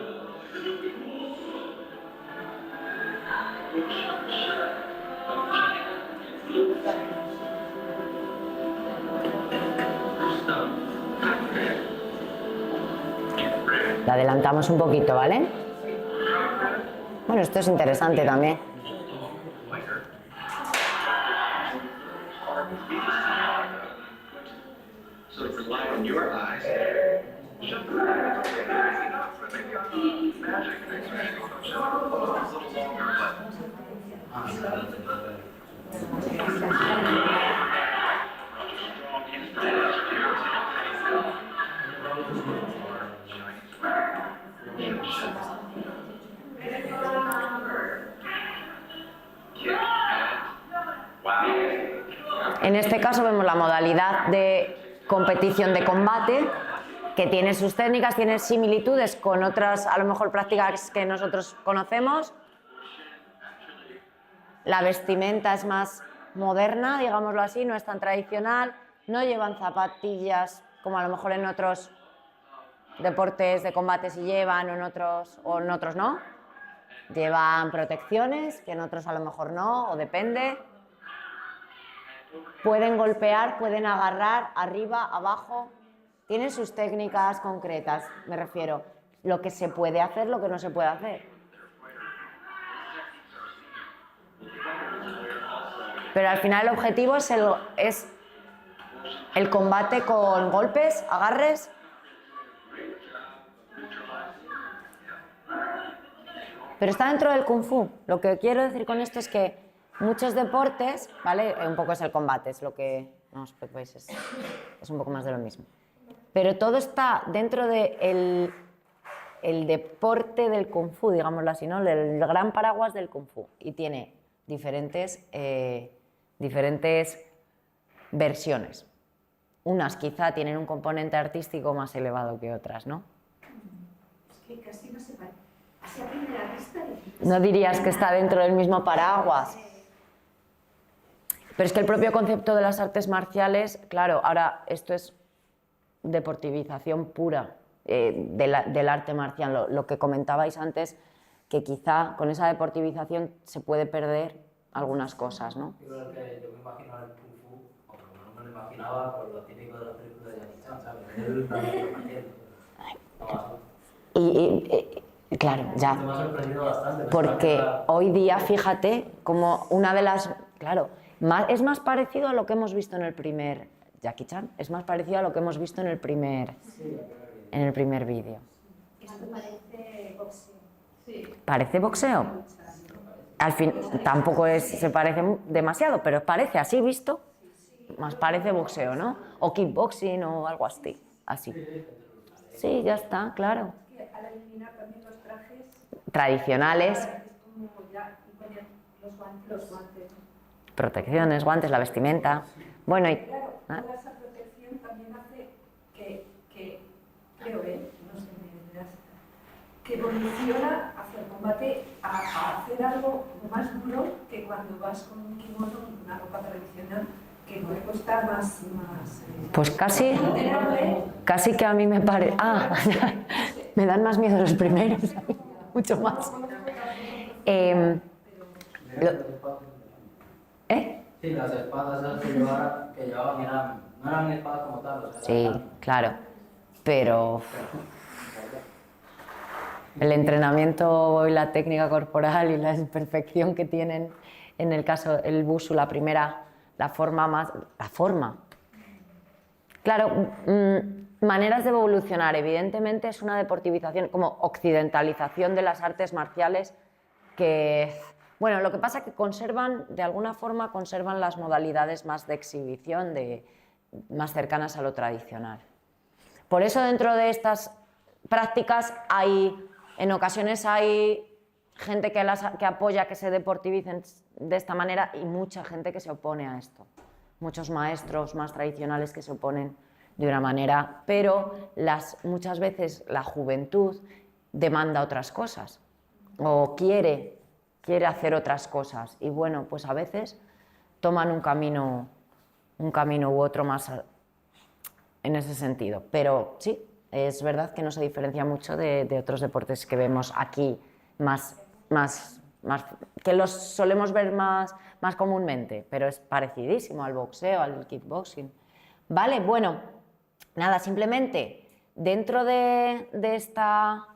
La adelantamos un poquito, ¿vale? Bueno, esto es interesante también. En este caso vemos la modalidad de competición de combate, que tiene sus técnicas, tiene similitudes con otras, a lo mejor, prácticas que nosotros conocemos. La vestimenta es más moderna, digámoslo así, no es tan tradicional, no llevan zapatillas como a lo mejor en otros deportes de combate sí llevan, o en otros no. Llevan protecciones, que en otros a lo mejor no, o depende. Pueden golpear, pueden agarrar arriba, abajo. Tienen sus técnicas concretas, me refiero. Lo que se puede hacer, lo que no se puede hacer. Pero al final el objetivo es el combate con golpes, agarres. Pero está dentro del Kung Fu. Lo que quiero decir con esto es que muchos deportes, ¿vale? Un poco es el combate, es lo que... No os preocupéis, es un poco más de lo mismo. Pero todo está dentro del deporte del Kung Fu, digámoslo así, ¿no? El gran paraguas del Kung Fu. Y tiene diferentes versiones. Unas quizá tienen un componente artístico más elevado que otras, ¿no? Es que casi no se parece. Así a primera vista... No dirías que está dentro del mismo paraguas. Pero es que el propio concepto de las artes marciales, claro, ahora esto es deportivización pura del arte marcial. Lo que comentabais antes, que quizá con esa deportivización se puede perder algunas cosas, ¿no? Yo creo que yo me imagino el Kung Fu, o por lo menos me lo imaginaba por lo típico de las películas de Jackie Chan, ¿sabes? Él también lo mantiene. Claro, ya. Me ha sorprendido bastante. Porque hoy día, fíjate, como una de las... Claro, es más parecido a lo que hemos visto en el primer... Jackie Chan, es más parecido a lo que hemos visto en el primer vídeo. Esto parece boxeo. Sí. ¿Parece boxeo? Al fin, tampoco se parece demasiado, pero parece así visto, más parece boxeo, ¿no? O kickboxing o algo así. Sí, ya está, claro. Es que al eliminar también los trajes Tradicionales, es como ya poner los guantes. protecciones, guantes, la vestimenta. Bueno, y... Claro, toda esa protección también hace que creo, no sé, me dirás, que evoluciona hacia el combate a hacer algo más duro que cuando vas con un kimono, una ropa tradicional, que puede costar más pues casi mantenerle. que a mí me parece... me dan más miedo los primeros, mucho más. Sí, las espadas esas que llevaban no eran espadas como tal. O sea, Sí, claro, pero el entrenamiento y la técnica corporal y la perfección que tienen, en el caso el busu, la forma. Claro, maneras de evolucionar, evidentemente es una deportivización, como occidentalización de las artes marciales que, bueno, lo que pasa es que de alguna forma conservan las modalidades más de exhibición, más cercanas a lo tradicional. Por eso dentro de estas prácticas en ocasiones hay gente que apoya que se deportivicen de esta manera y mucha gente que se opone a esto. Muchos maestros más tradicionales que se oponen de una manera, pero muchas veces la juventud demanda otras cosas o quiere hacer otras cosas y bueno, pues a veces toman un camino u otro más en ese sentido. Pero sí, es verdad que no se diferencia mucho de otros deportes que vemos aquí que los solemos ver más comúnmente, pero es parecidísimo al boxeo, al kickboxing. Vale, bueno, nada, simplemente dentro de estas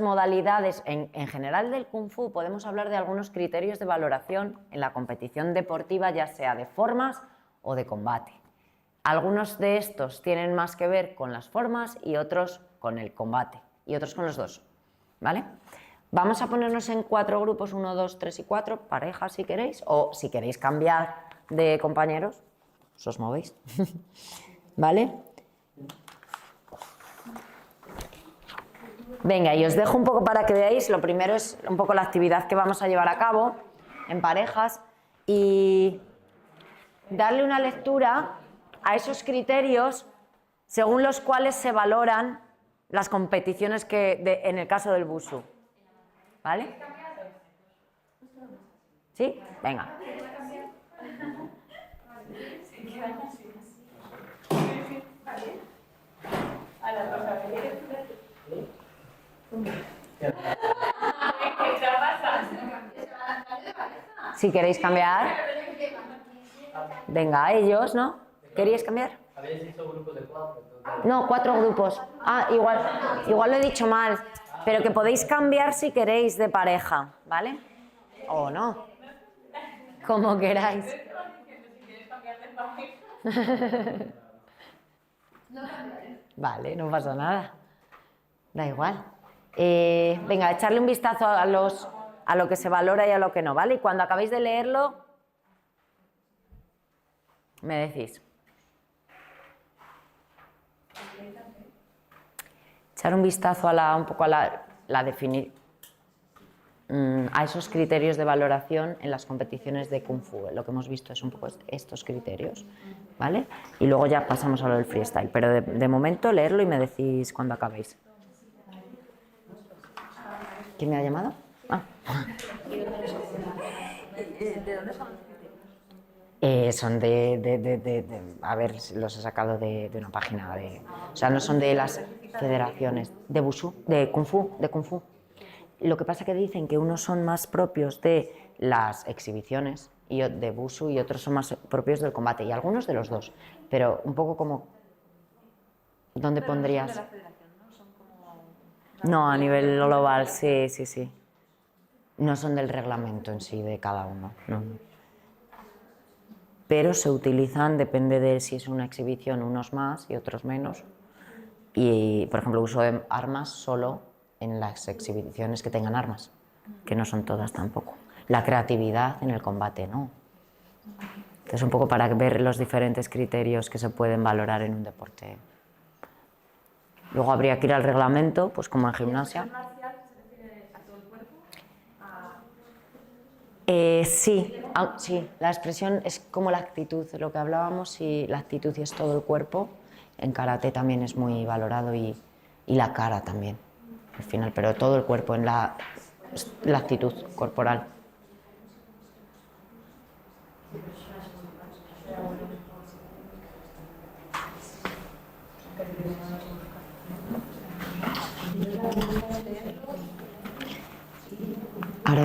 modalidades, en general del Kung Fu, podemos hablar de algunos criterios de valoración en la competición deportiva, ya sea de formas o de combate. Algunos de estos tienen más que ver con las formas y otros con el combate, y otros con los dos, ¿vale? Vamos a ponernos en 4 grupos, 1, 2, 3 y 4, parejas si queréis, o si queréis cambiar de compañeros, os movéis, ¿vale? Venga, y os dejo un poco para que veáis, lo primero es un poco la actividad que vamos a llevar a cabo en parejas y darle una lectura a esos criterios según los cuales se valoran las competiciones en el caso del Wushu. ¿Vale? ¿Sí? Venga. Si queréis cambiar. Venga, ellos, ¿no? ¿Queríais cambiar? Habéis dicho grupos de 4. No, 4 grupos. Ah, igual lo he dicho mal. Pero que podéis cambiar si queréis de pareja, ¿vale? O no. Como queráis. Vale, no pasa nada. Da igual. Venga, echarle un vistazo a lo que se valora y a lo que no, ¿vale? Y cuando acabéis de leerlo, me decís. Echar un vistazo a esos criterios de valoración en las competiciones de Kung Fu. Lo que hemos visto es un poco estos criterios, ¿vale? Y luego ya pasamos a lo del freestyle, pero de momento leerlo y me decís cuando acabéis. ¿Quién me ha llamado? Ah. ¿De dónde son? Son a ver, los he sacado de una página o sea, no son de las federaciones de Wushu, de Kung Fu. Lo que pasa que dicen que unos son más propios de las exhibiciones de Wushu y otros son más propios del combate, y algunos de los dos, pero un poco como ¿dónde pondrías? No son de la federación, ¿no? Son como... No, a nivel global, sí. No son del reglamento en sí de cada uno, no. Pero se utilizan, depende de si es una exhibición, unos más y otros menos. Y, por ejemplo, uso de armas solo en las exhibiciones que tengan armas, que no son todas tampoco. La creatividad en el combate, no. Es un poco para ver los diferentes criterios que se pueden valorar en un deporte. Luego habría que ir al reglamento, pues como en gimnasia. Sí, la expresión es como la actitud, lo que hablábamos, y la actitud y es todo el cuerpo. En karate también es muy valorado y la cara también, al final, pero todo el cuerpo en la actitud corporal.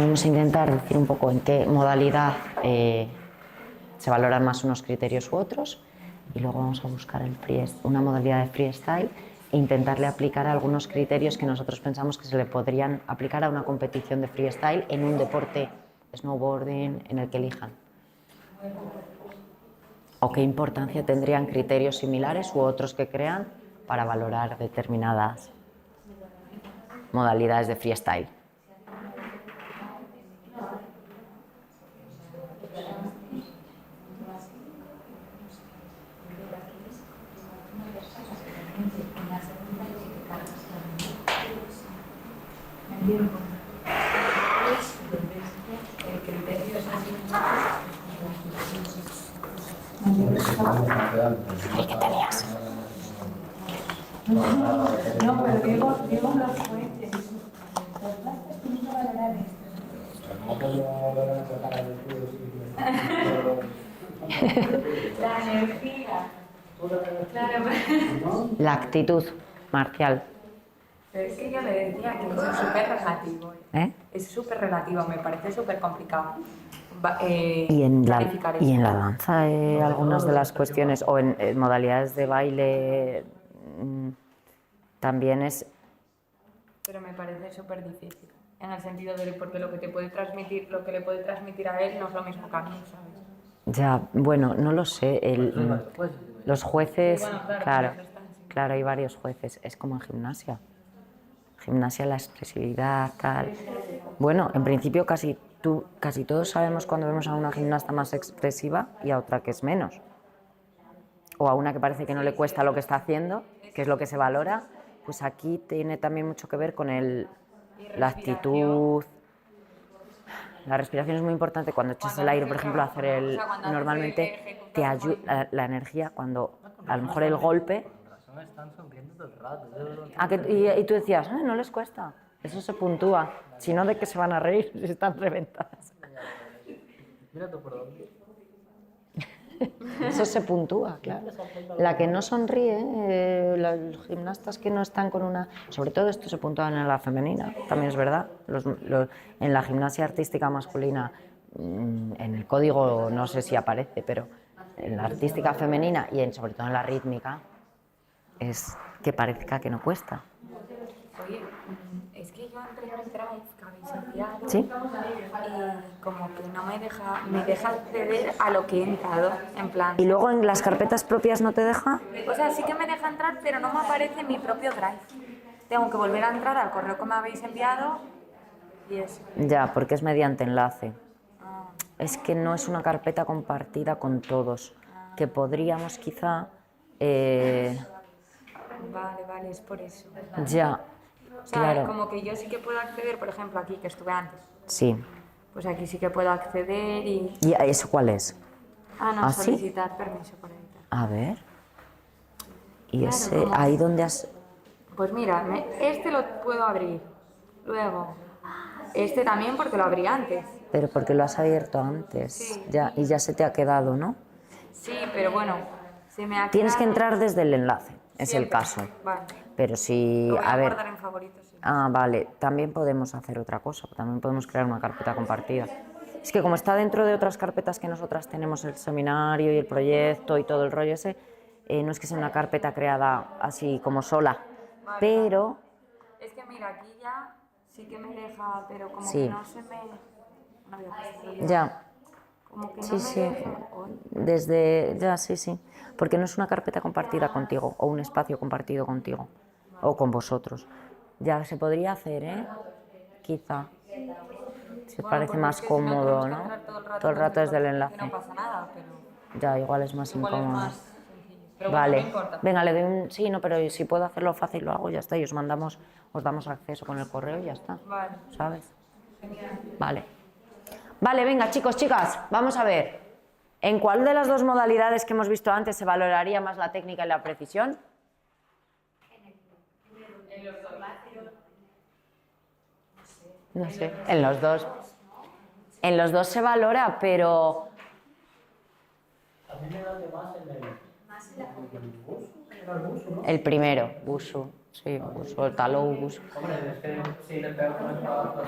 podemos intentar decir un poco en qué modalidad se valoran más unos criterios u otros, y luego vamos a buscar una modalidad de freestyle e intentarle aplicar algunos criterios que nosotros pensamos que se le podrían aplicar a una competición de freestyle en un deporte snowboarding en el que elijan. ¿O qué importancia tendrían criterios similares u otros que crean para valorar determinadas modalidades de freestyle? ¿Y qué tenías? No, pero digo los jueces. La energía. Claro. La actitud marcial. Pero es que yo le decía que eso es súper relativo. Es súper relativo, me parece súper complicado. Y en planificar eso. la danza, algunas de las cuestiones, o en modalidades de baile, también es... Pero me parece súper difícil, en el sentido de porque lo que te puede transmitir, lo que le puede transmitir a él no es lo mismo que a mí, ¿sabes? Ya, bueno, no lo sé. Los jueces, Bueno, claro, hay varios jueces. Es como en gimnasia. Gimnasia, la expresividad, tal. Bueno, en principio casi todos sabemos cuando vemos a una gimnasta más expresiva y a otra que es menos. O a una que parece que no le cuesta lo que está haciendo, que es lo que se valora. Pues aquí tiene también mucho que ver con la actitud. La respiración es muy importante cuando echas el aire, por ejemplo, normalmente te ayuda la energía cuando a lo mejor el golpe. Y tú decías, no les cuesta, eso se puntúa, si no, ¿de qué se van a reír si están reventadas? Eso se puntúa, claro. La que no sonríe, los gimnastas que no están con una... Sobre todo esto se puntúa en la femenina, también es verdad. En la gimnasia artística masculina, en el código no sé si aparece, pero en la artística femenina y sobre todo en la rítmica, es que parezca que no cuesta. Oye, es que yo entré en el drive que habéis enviado, ¿Sí? y como que no me deja acceder a lo que he entrado, en plan... ¿Y luego en las carpetas propias no te deja? O sea, sí que me deja entrar, pero no me aparece mi propio drive. Tengo que volver a entrar al correo que me habéis enviado y eso. Ya, porque es mediante enlace. Es que no es una carpeta compartida con todos, que podríamos quizá... Vale, es por eso. Ya, O sea, claro. como que yo sí que puedo acceder, por ejemplo, aquí, que estuve antes. Sí. Pues aquí sí que puedo acceder y... ¿Y eso cuál es? no, ¿sí? solicitar permiso para editar. A ver. ¿Y Claro, ese, ¿cómo? ahí donde has...? Pues mira, este lo puedo abrir. Luego, este también porque lo abrí antes. Pero porque lo has abierto antes. Sí. Ya, y ya se te ha quedado, ¿no? Sí, pero bueno, se me ha Tienes que quedado- entrar desde el enlace, es el Siempre. caso. Vale. Pero si, Lo voy a a ver... guardar en favoritos. Sí. Vale, también podemos hacer otra cosa, también podemos crear una carpeta compartida. Es que como está dentro de otras carpetas que nosotras tenemos, el seminario y el proyecto y todo el rollo ese, no es que sea una carpeta creada así como sola, Vale, pero... Es que mira, aquí ya sí que me deja, pero como Sí. que no se me... No voy a pasarlo Ya, Como que no sí, me sí, deja. Uy, ya, sí, porque no es una carpeta compartida contigo o un espacio compartido contigo o con vosotros. Ya se podría hacer, quizá, si os bueno, parece porque más es que si no cómodo, tenemos que ¿no? entrar Todo el rato desde el que enlace. no pasa nada, pero Ya, igual es más igual es incómodo. más sencillo. Pero Vale, bueno, no importa. venga, le doy un... Sí, no, pero si puedo hacerlo fácil lo hago, ya está, y os damos acceso con el correo y ya está, Vale. ¿sabes? Vale. Vale, venga, chicos, chicas, vamos a ver. ¿En cuál de las dos modalidades que hemos visto antes se valoraría más la técnica y la precisión? No sé, en los dos. En los dos se valora, pero... A mí me da más en el dibujo. El primero, Wushu. Sí, Wushu, el Talou, Wushu. Hombre, es que si le pego con el palo,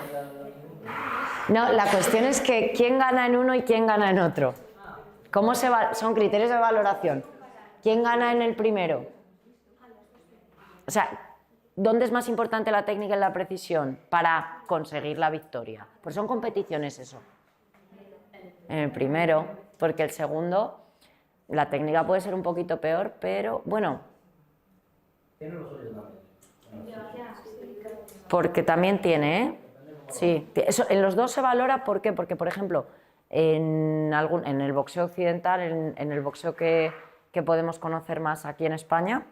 No, la cuestión es que quién gana en uno y quién gana en otro. Son criterios de valoración. ¿Quién gana en el primero? O sea, ¿dónde es más importante la técnica y la precisión para conseguir la victoria? Pues son competiciones eso. En el primero, porque el segundo, la técnica puede ser un poquito peor, pero bueno. Porque también tiene, ¿eh? Sí, eso, en los dos se valora, ¿por qué? Porque, por ejemplo, en el boxeo occidental, en el boxeo que podemos conocer más aquí en España,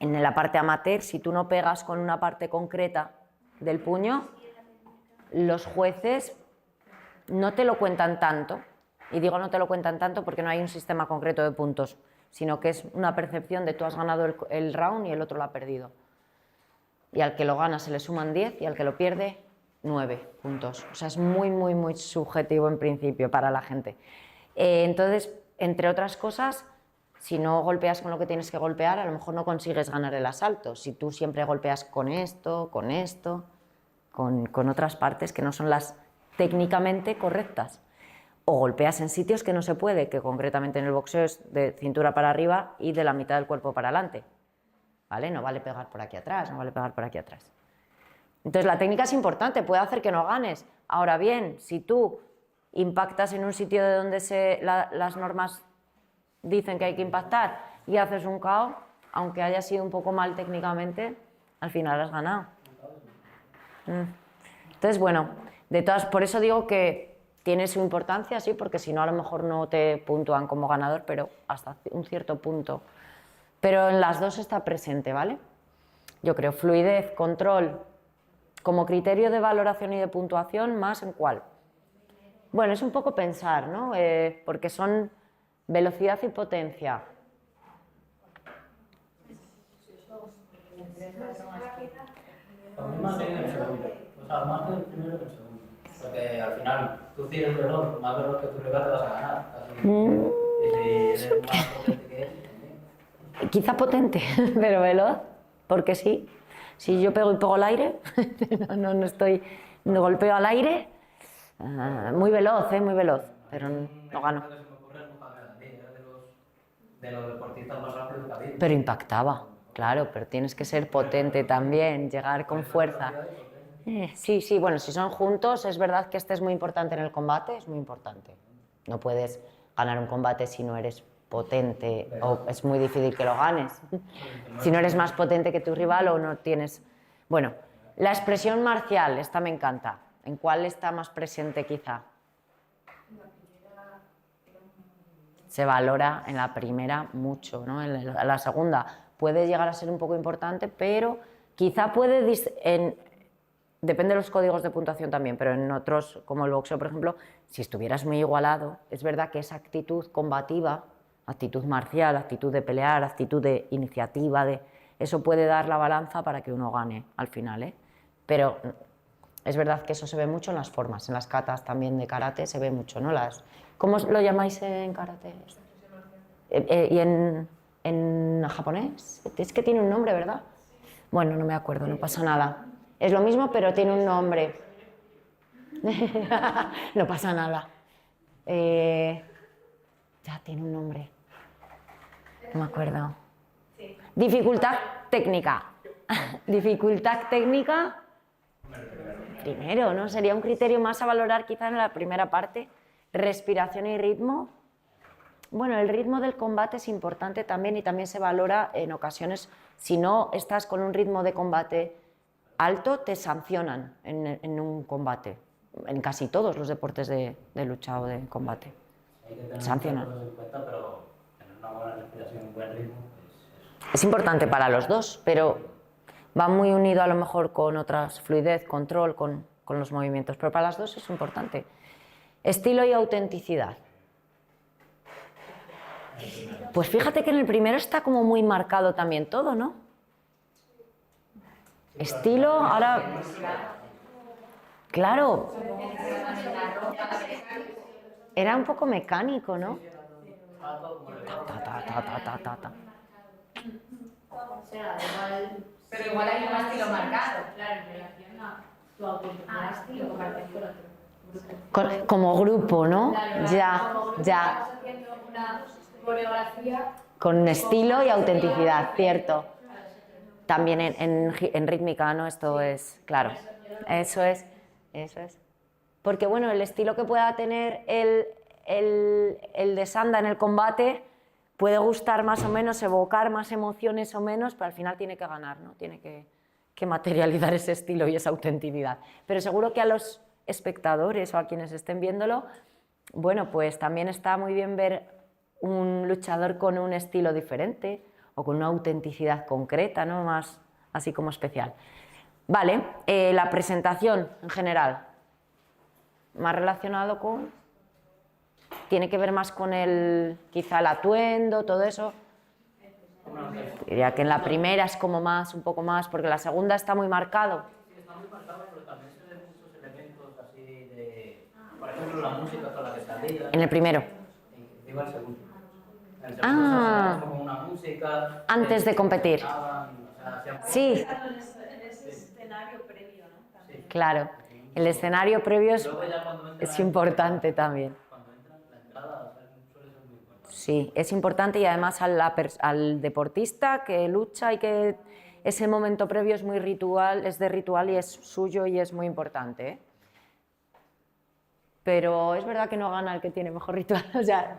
en la parte amateur, si tú no pegas con una parte concreta del puño, los jueces no te lo cuentan tanto. Y digo no te lo cuentan tanto porque no hay un sistema concreto de puntos, sino que es una percepción de tú has ganado el round y el otro lo ha perdido. Y al que lo gana se le suman 10 y al que lo pierde 9 puntos. O sea, es muy, muy, muy subjetivo en principio para la gente. Entonces, entre otras cosas, si no golpeas con lo que tienes que golpear, a lo mejor no consigues ganar el asalto. Si tú siempre golpeas con esto, con otras partes que no son las técnicamente correctas. O golpeas en sitios que no se puede, que concretamente en el boxeo es de cintura para arriba y de la mitad del cuerpo para adelante. ¿Vale? No vale pegar por aquí atrás, no vale pegar por aquí atrás. Entonces la técnica es importante, puede hacer que no ganes. Ahora bien, si tú impactas en un sitio de donde las normas dicen que hay que impactar y haces un KO, aunque haya sido un poco mal técnicamente, al final has ganado. Entonces, bueno, por eso digo que tiene su importancia, sí, porque si no a lo mejor no te puntúan como ganador, pero hasta un cierto punto. Pero en las dos está presente, ¿vale? Yo creo fluidez, control, como criterio de valoración y de puntuación, ¿más en cuál? Bueno, es un poco pensar, ¿no? Porque son velocidad y potencia. También más en el segundo. O sea, más del primero que el segundo. Porque al final, tú tienes veloz, más veloz que tu rival te vas a ganar. Así, y si eres más potente que él, también. Quizá potente, pero veloz, porque sí. Si yo pego y pego al aire, no golpeo al aire, muy veloz, muy veloz, pero no gano. De los deportistas más rápidos que ha habido. Pero impactaba, claro, pero tienes que ser potente también, llegar con fuerza. Sí, sí, bueno, si son juntos, es verdad que este es muy importante en el combate, es muy importante. No puedes ganar un combate si no eres potente, o es muy difícil que lo ganes. Si no eres más potente que tu rival o no tienes... Bueno, la expresión marcial, esta me encanta. ¿En cuál está más presente quizá? Se valora en la primera mucho, ¿no? En la segunda puede llegar a ser un poco importante, pero quizá puede... Depende de los códigos de puntuación también, pero en otros, como el boxeo, por ejemplo, si estuvieras muy igualado, es verdad que esa actitud combativa, actitud marcial, actitud de pelear, actitud de iniciativa, eso puede dar la balanza para que uno gane al final, ¿eh? Pero es verdad que eso se ve mucho en las formas, en las katas también de karate se ve mucho, ¿no? ¿Cómo lo llamáis en karate? ¿Y en japonés? Es que tiene un nombre, ¿verdad? Bueno, no me acuerdo, no pasa nada. Es lo mismo, pero tiene un nombre. No pasa nada. Ya tiene un nombre. No me acuerdo. Dificultad técnica. Dificultad técnica. Primero, ¿no? Sería un criterio más a valorar quizá en la primera parte. Respiración y ritmo. Bueno, el ritmo del combate es importante también y también se valora en ocasiones. Si no estás con un ritmo de combate alto, te sancionan en un combate. En casi todos los deportes de lucha o de combate. Sancionan. Pero tener una buena respiración, un buen ritmo, es importante para los dos, pero va muy unido a lo mejor con otras fluidez, control, con los movimientos, pero para las dos es importante. Estilo y autenticidad. Pues fíjate que en el primero está como muy marcado también todo, ¿no? Estilo, ahora... Claro. Era un poco mecánico, ¿no? O sea, igual... Pero igual hay un estilo marcado, claro, en relación a tu autoridad, estilo compartido con otro grupo. Como grupo, ¿no? Claro, Ya, como grupo ya. estamos haciendo una coreografía Con estilo y autenticidad, cierto. También en rítmica, ¿no? Esto es, claro. Eso es. Porque bueno, el estilo que pueda tener el de Sanda en el combate puede gustar más o menos, evocar más emociones o menos, pero al final tiene que ganar, ¿no? Tiene que materializar ese estilo y esa autenticidad. Pero seguro que a los espectadores o a quienes estén viéndolo, bueno, pues también está muy bien ver un luchador con un estilo diferente o con una autenticidad concreta, ¿no? Más así como especial. Vale, la presentación en general, más relacionado con... Tiene que ver más con quizá el atuendo, todo eso. Diría que en la primera es como más, un poco más, porque la segunda está muy marcado. Sí, está muy marcado, pero también se ven muchos elementos así de... Por ejemplo, la música con la que salía. En el primero. Digo el segundo. En el segundo se como una música... Antes de competir. Sí. En ese escenario previo, ¿no? Sí. Claro. El escenario previo es importante también. Sí, es importante y además al deportista que lucha y que ese momento previo es muy ritual, es de ritual y es suyo y es muy importante, ¿eh? Pero es verdad que no gana el que tiene mejor ritual, o sea,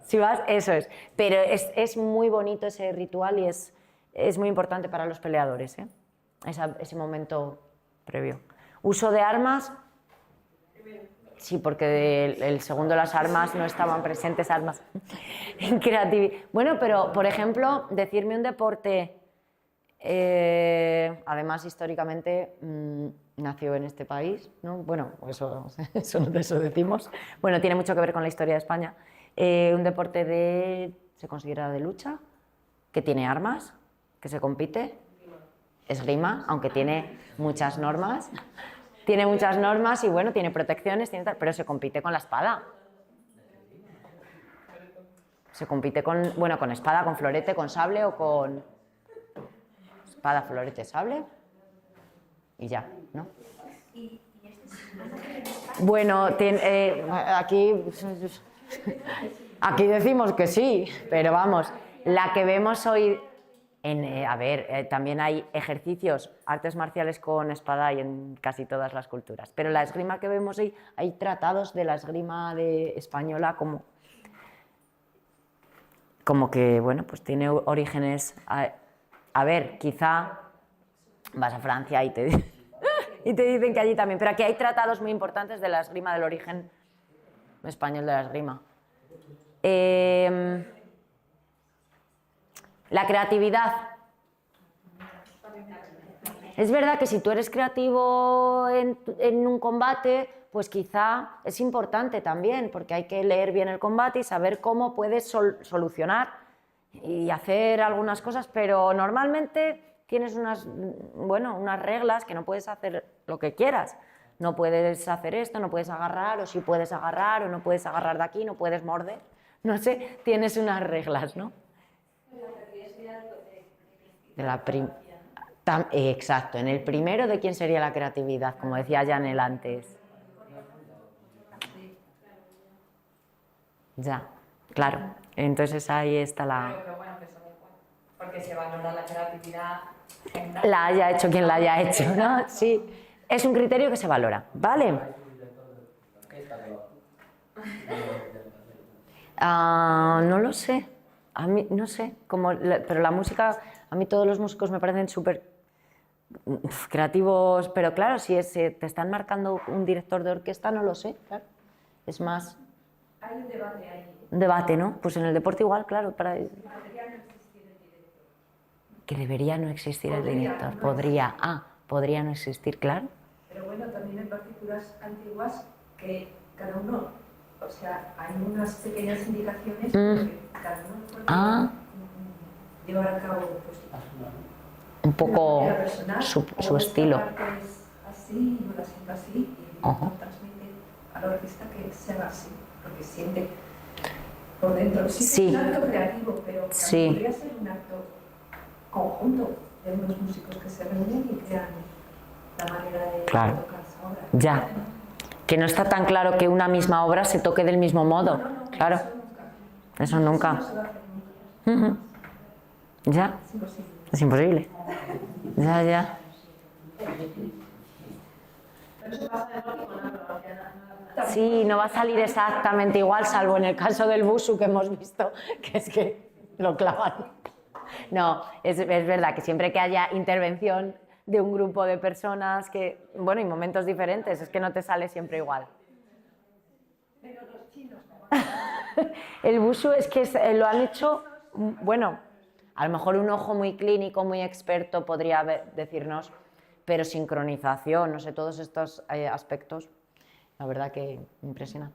si vas, eso es. Pero es muy bonito ese ritual y es muy importante para los peleadores, ¿eh? Ese momento previo. Uso de armas. Sí, porque el segundo las armas no estaban presentes armas en creatividad. Bueno, pero por ejemplo, decirme un deporte, además históricamente nació en este país, ¿no? Bueno, eso decimos. Bueno, tiene mucho que ver con la historia de España. Un deporte se considera de lucha, que tiene armas, que se compite, esgrima, aunque tiene muchas normas. Tiene muchas normas y bueno, tiene protecciones, pero se compite con la espada. Se compite con espada, con florete, con sable o con espada, florete, sable y ya, ¿no? Bueno, aquí decimos que sí, pero vamos, la que vemos hoy... también hay ejercicios, artes marciales con espada y en casi todas las culturas, pero la esgrima que vemos hoy, hay tratados de la esgrima española como que, bueno, pues tiene orígenes... A ver, quizá vas a Francia y te dicen que allí también, pero aquí hay tratados muy importantes de la esgrima, del origen español de la esgrima. La creatividad. Es verdad que si tú eres creativo en un combate, pues quizá es importante también, porque hay que leer bien el combate y saber cómo puedes solucionar y hacer algunas cosas, pero normalmente tienes unas reglas que no puedes hacer lo que quieras. No puedes hacer esto, no puedes agarrar, o sí puedes agarrar, o no puedes agarrar de aquí, no puedes morder. No sé, tienes unas reglas, ¿no? Exacto, en el primero, ¿de quién sería la creatividad? Como decía Janel antes. Ya, claro. Entonces ahí está la... Pero bueno, que eso da igual, porque se valora la creatividad general. La haya hecho quien la haya hecho, ¿no? Sí, es un criterio que se valora, ¿vale? No lo sé. A mí, no sé, pero la música, a mí todos los músicos me parecen súper creativos, pero claro, si te están marcando un director de orquesta, no lo sé, claro. Es más... Hay un debate ahí. Un debate, ¿no? Pues en el deporte igual, claro, que debería no existir el director. Podría no existir, claro. Pero bueno, también hay partituras antiguas que cada uno, o sea, hay unas pequeñas indicaciones que cada uno puede llevar a cabo pues, un poco personal, su estilo. Esta parte es así, yo la siento así, y transmite a la orquesta que se haga así, porque siente por dentro. Sí, es un acto creativo, pero podría ser un acto conjunto de unos músicos que se reúnen y crean la manera de Claro. tocar esa obra. Ya. Que no está tan claro que una misma obra se toque del mismo modo. Claro. Eso nunca. No se va a hacer nunca. Ujú. Ya. Es imposible. Es imposible. Ya, ya. Sí, no va a salir exactamente igual, salvo en el caso del busu que hemos visto, que es que lo clavan. No, es verdad que siempre que haya intervención de un grupo de personas que, bueno, y momentos diferentes, es que no te sale siempre igual. El busu es que lo han hecho, bueno, a lo mejor un ojo muy clínico, muy experto podría decirnos, pero sincronización, no sé, todos estos aspectos, la verdad que impresiona.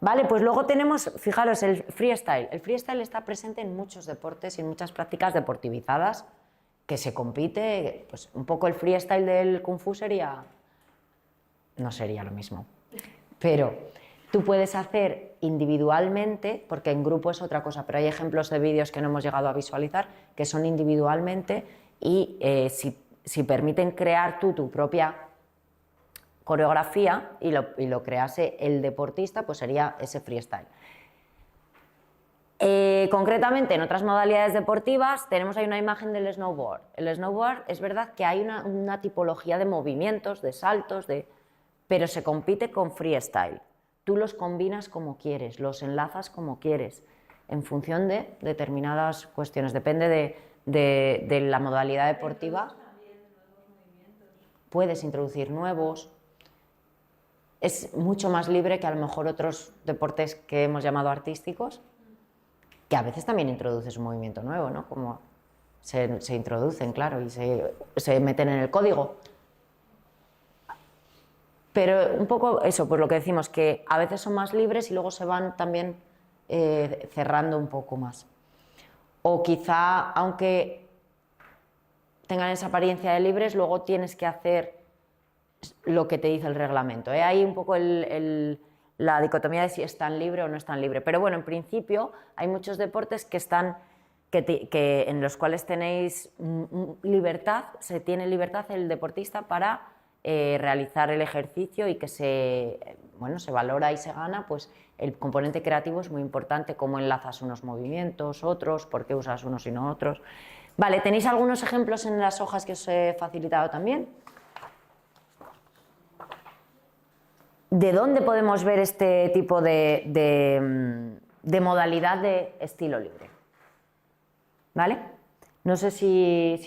Vale, pues luego tenemos, fijaros, el freestyle. El freestyle está presente en muchos deportes y en muchas prácticas deportivizadas que se compite, pues un poco el freestyle del Kung Fu sería, no sería lo mismo, pero tú puedes hacer individualmente, porque en grupo es otra cosa, pero hay ejemplos de vídeos que no hemos llegado a visualizar que son individualmente y si permiten crear tú tu propia coreografía y lo crease el deportista, pues sería ese freestyle. Concretamente, en otras modalidades deportivas tenemos ahí una imagen del snowboard. El snowboard es verdad que hay una tipología de movimientos, de saltos, pero se compite con freestyle. Tú los combinas como quieres, los enlazas como quieres, en función de determinadas cuestiones. Depende de la modalidad deportiva. Puedes introducir nuevos. Es mucho más libre que a lo mejor otros deportes que hemos llamado artísticos, que a veces también introduces un movimiento nuevo, ¿no? Como se introducen, claro, y se meten en el código. Pero un poco eso, pues lo que decimos, que a veces son más libres y luego se van también cerrando un poco más. O quizá, aunque tengan esa apariencia de libres, luego tienes que hacer lo que te dice el reglamento. Hay un poco la dicotomía de si es tan libre o no es tan libre. Pero bueno, en principio hay muchos deportes en los cuales tenéis libertad, se tiene libertad el deportista para realizar el ejercicio y que se valora y se gana, pues el componente creativo es muy importante, cómo enlazas unos movimientos, otros, por qué usas unos y no otros. Vale, ¿tenéis algunos ejemplos en las hojas que os he facilitado también? ¿De dónde podemos ver este tipo de modalidad de estilo libre? ¿Vale? No sé si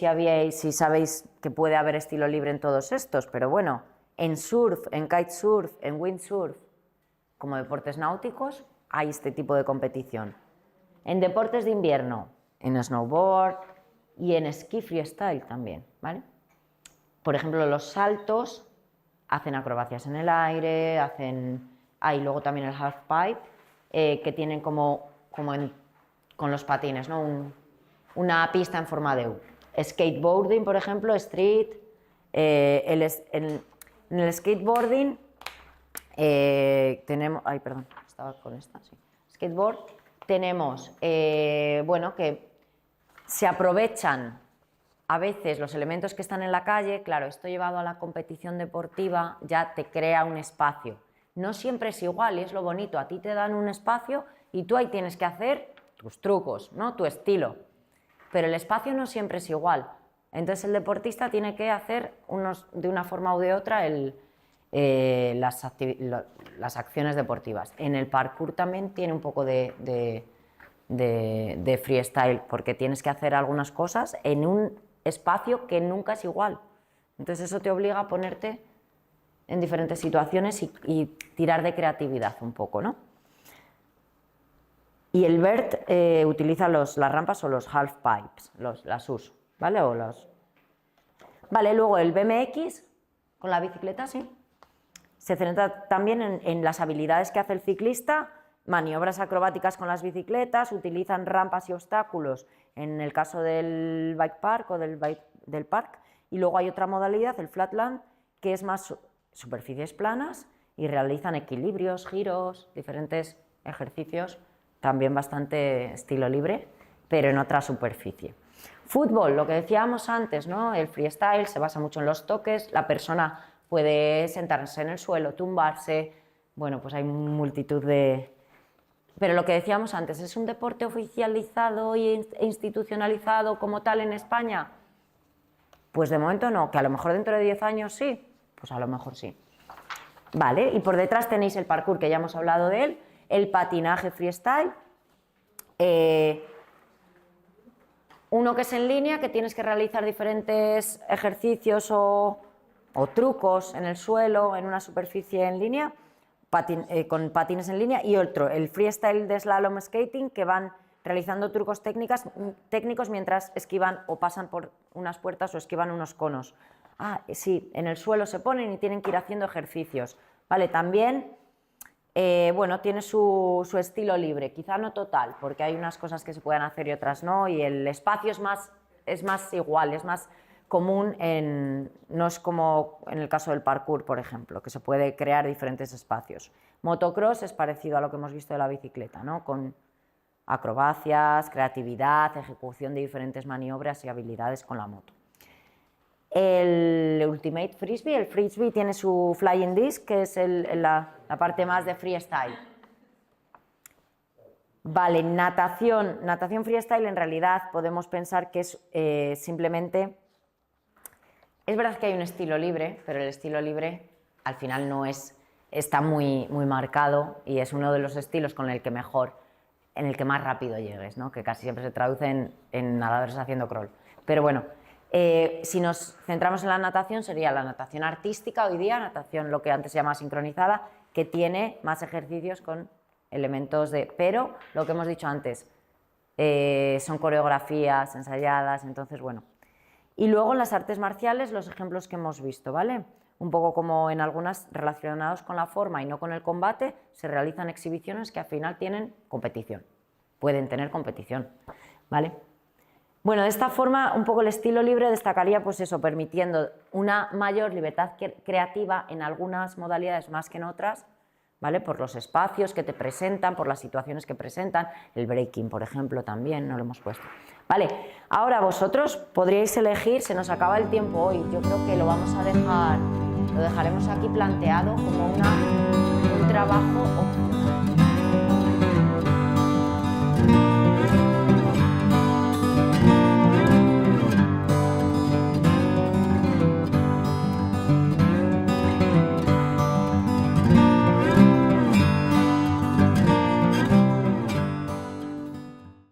sabéis que puede haber estilo libre en todos estos, pero bueno, en surf, en kitesurf, en windsurf, como deportes náuticos, hay este tipo de competición. En deportes de invierno, en snowboard y en esquí freestyle también, ¿vale? Por ejemplo, los saltos, hacen acrobacias en el aire, hay luego también el half pipe, que tienen con los patines, ¿no? Una pista en forma de U. Skateboarding, por ejemplo, street. En el skateboarding tenemos... Ay, perdón, estaba con esta, sí. Skateboard tenemos, que se aprovechan a veces los elementos que están en la calle. Claro, esto llevado a la competición deportiva ya te crea un espacio. No siempre es igual y es lo bonito. A ti te dan un espacio y tú ahí tienes que hacer tus trucos, ¿no? Tu estilo. Pero el espacio no siempre es igual. Entonces el deportista tiene que hacer de una forma u de otra las acciones deportivas. En el parkour también tiene un poco de freestyle, porque tienes que hacer algunas cosas en un espacio que nunca es igual. Entonces eso te obliga a ponerte en diferentes situaciones y tirar de creatividad un poco, ¿no? Y el vert utiliza las rampas o los half pipes, las US, ¿vale? Vale, luego el BMX con la bicicleta, sí. Se centra también en las habilidades que hace el ciclista, maniobras acrobáticas con las bicicletas, utilizan rampas y obstáculos en el caso del bike park o del park, y luego hay otra modalidad, el flatland, que es más superficies planas y realizan equilibrios, giros, diferentes ejercicios, también bastante estilo libre, pero en otra superficie. Fútbol, lo que decíamos antes, ¿no? El freestyle se basa mucho en los toques, la persona puede sentarse en el suelo, tumbarse, bueno, pues hay multitud de... Pero lo que decíamos antes, ¿es un deporte oficializado e institucionalizado como tal en España? Pues de momento no, que a lo mejor dentro de 10 años sí, pues a lo mejor sí. Vale, y por detrás tenéis el parkour, que ya hemos hablado de él, el patinaje freestyle, uno que es en línea, que tienes que realizar diferentes ejercicios o trucos en el suelo, en una superficie en línea, con patines en línea, y otro, el freestyle de slalom skating, que van realizando trucos técnicos mientras esquivan o pasan por unas puertas o esquivan unos conos. Ah, sí, en el suelo se ponen y tienen que ir haciendo ejercicios. Vale, también, bueno, tiene su estilo libre, quizá no total, porque hay unas cosas que se pueden hacer y otras no, y el espacio es más igual, es más común, no es como en el caso del parkour, por ejemplo, que se puede crear diferentes espacios. Motocross es parecido a lo que hemos visto de la bicicleta, ¿no? Con acrobacias, creatividad, ejecución de diferentes maniobras y habilidades con la moto. El Ultimate Frisbee, el Frisbee tiene su Flying Disc, que es la parte más de freestyle. Vale, natación freestyle en realidad podemos pensar que es simplemente... Es verdad que hay un estilo libre, pero el estilo libre al final no está muy marcado y es uno de los estilos con el que en el que más rápido llegues, ¿no? Que casi siempre se traduce en nadadores haciendo crawl. Pero bueno, si nos centramos en la natación, sería la natación artística hoy día, natación lo que antes se llamaba sincronizada, que tiene más ejercicios con elementos de... Pero lo que hemos dicho antes, son coreografías ensayadas, entonces bueno. Y luego en las artes marciales, los ejemplos que hemos visto, ¿vale? Un poco como en algunas relacionados con la forma y no con el combate, se realizan exhibiciones que al final tienen competición, pueden tener competición, ¿vale? Bueno, de esta forma, un poco el estilo libre destacaría, pues eso, permitiendo una mayor libertad creativa en algunas modalidades más que en otras, ¿vale? Por los espacios que te presentan, por las situaciones que presentan, el breaking, por ejemplo, también, no lo hemos puesto. Vale, ahora vosotros podríais elegir, se nos acaba el tiempo hoy, yo creo que lo vamos a dejar, lo dejaremos aquí planteado como un trabajo opcional.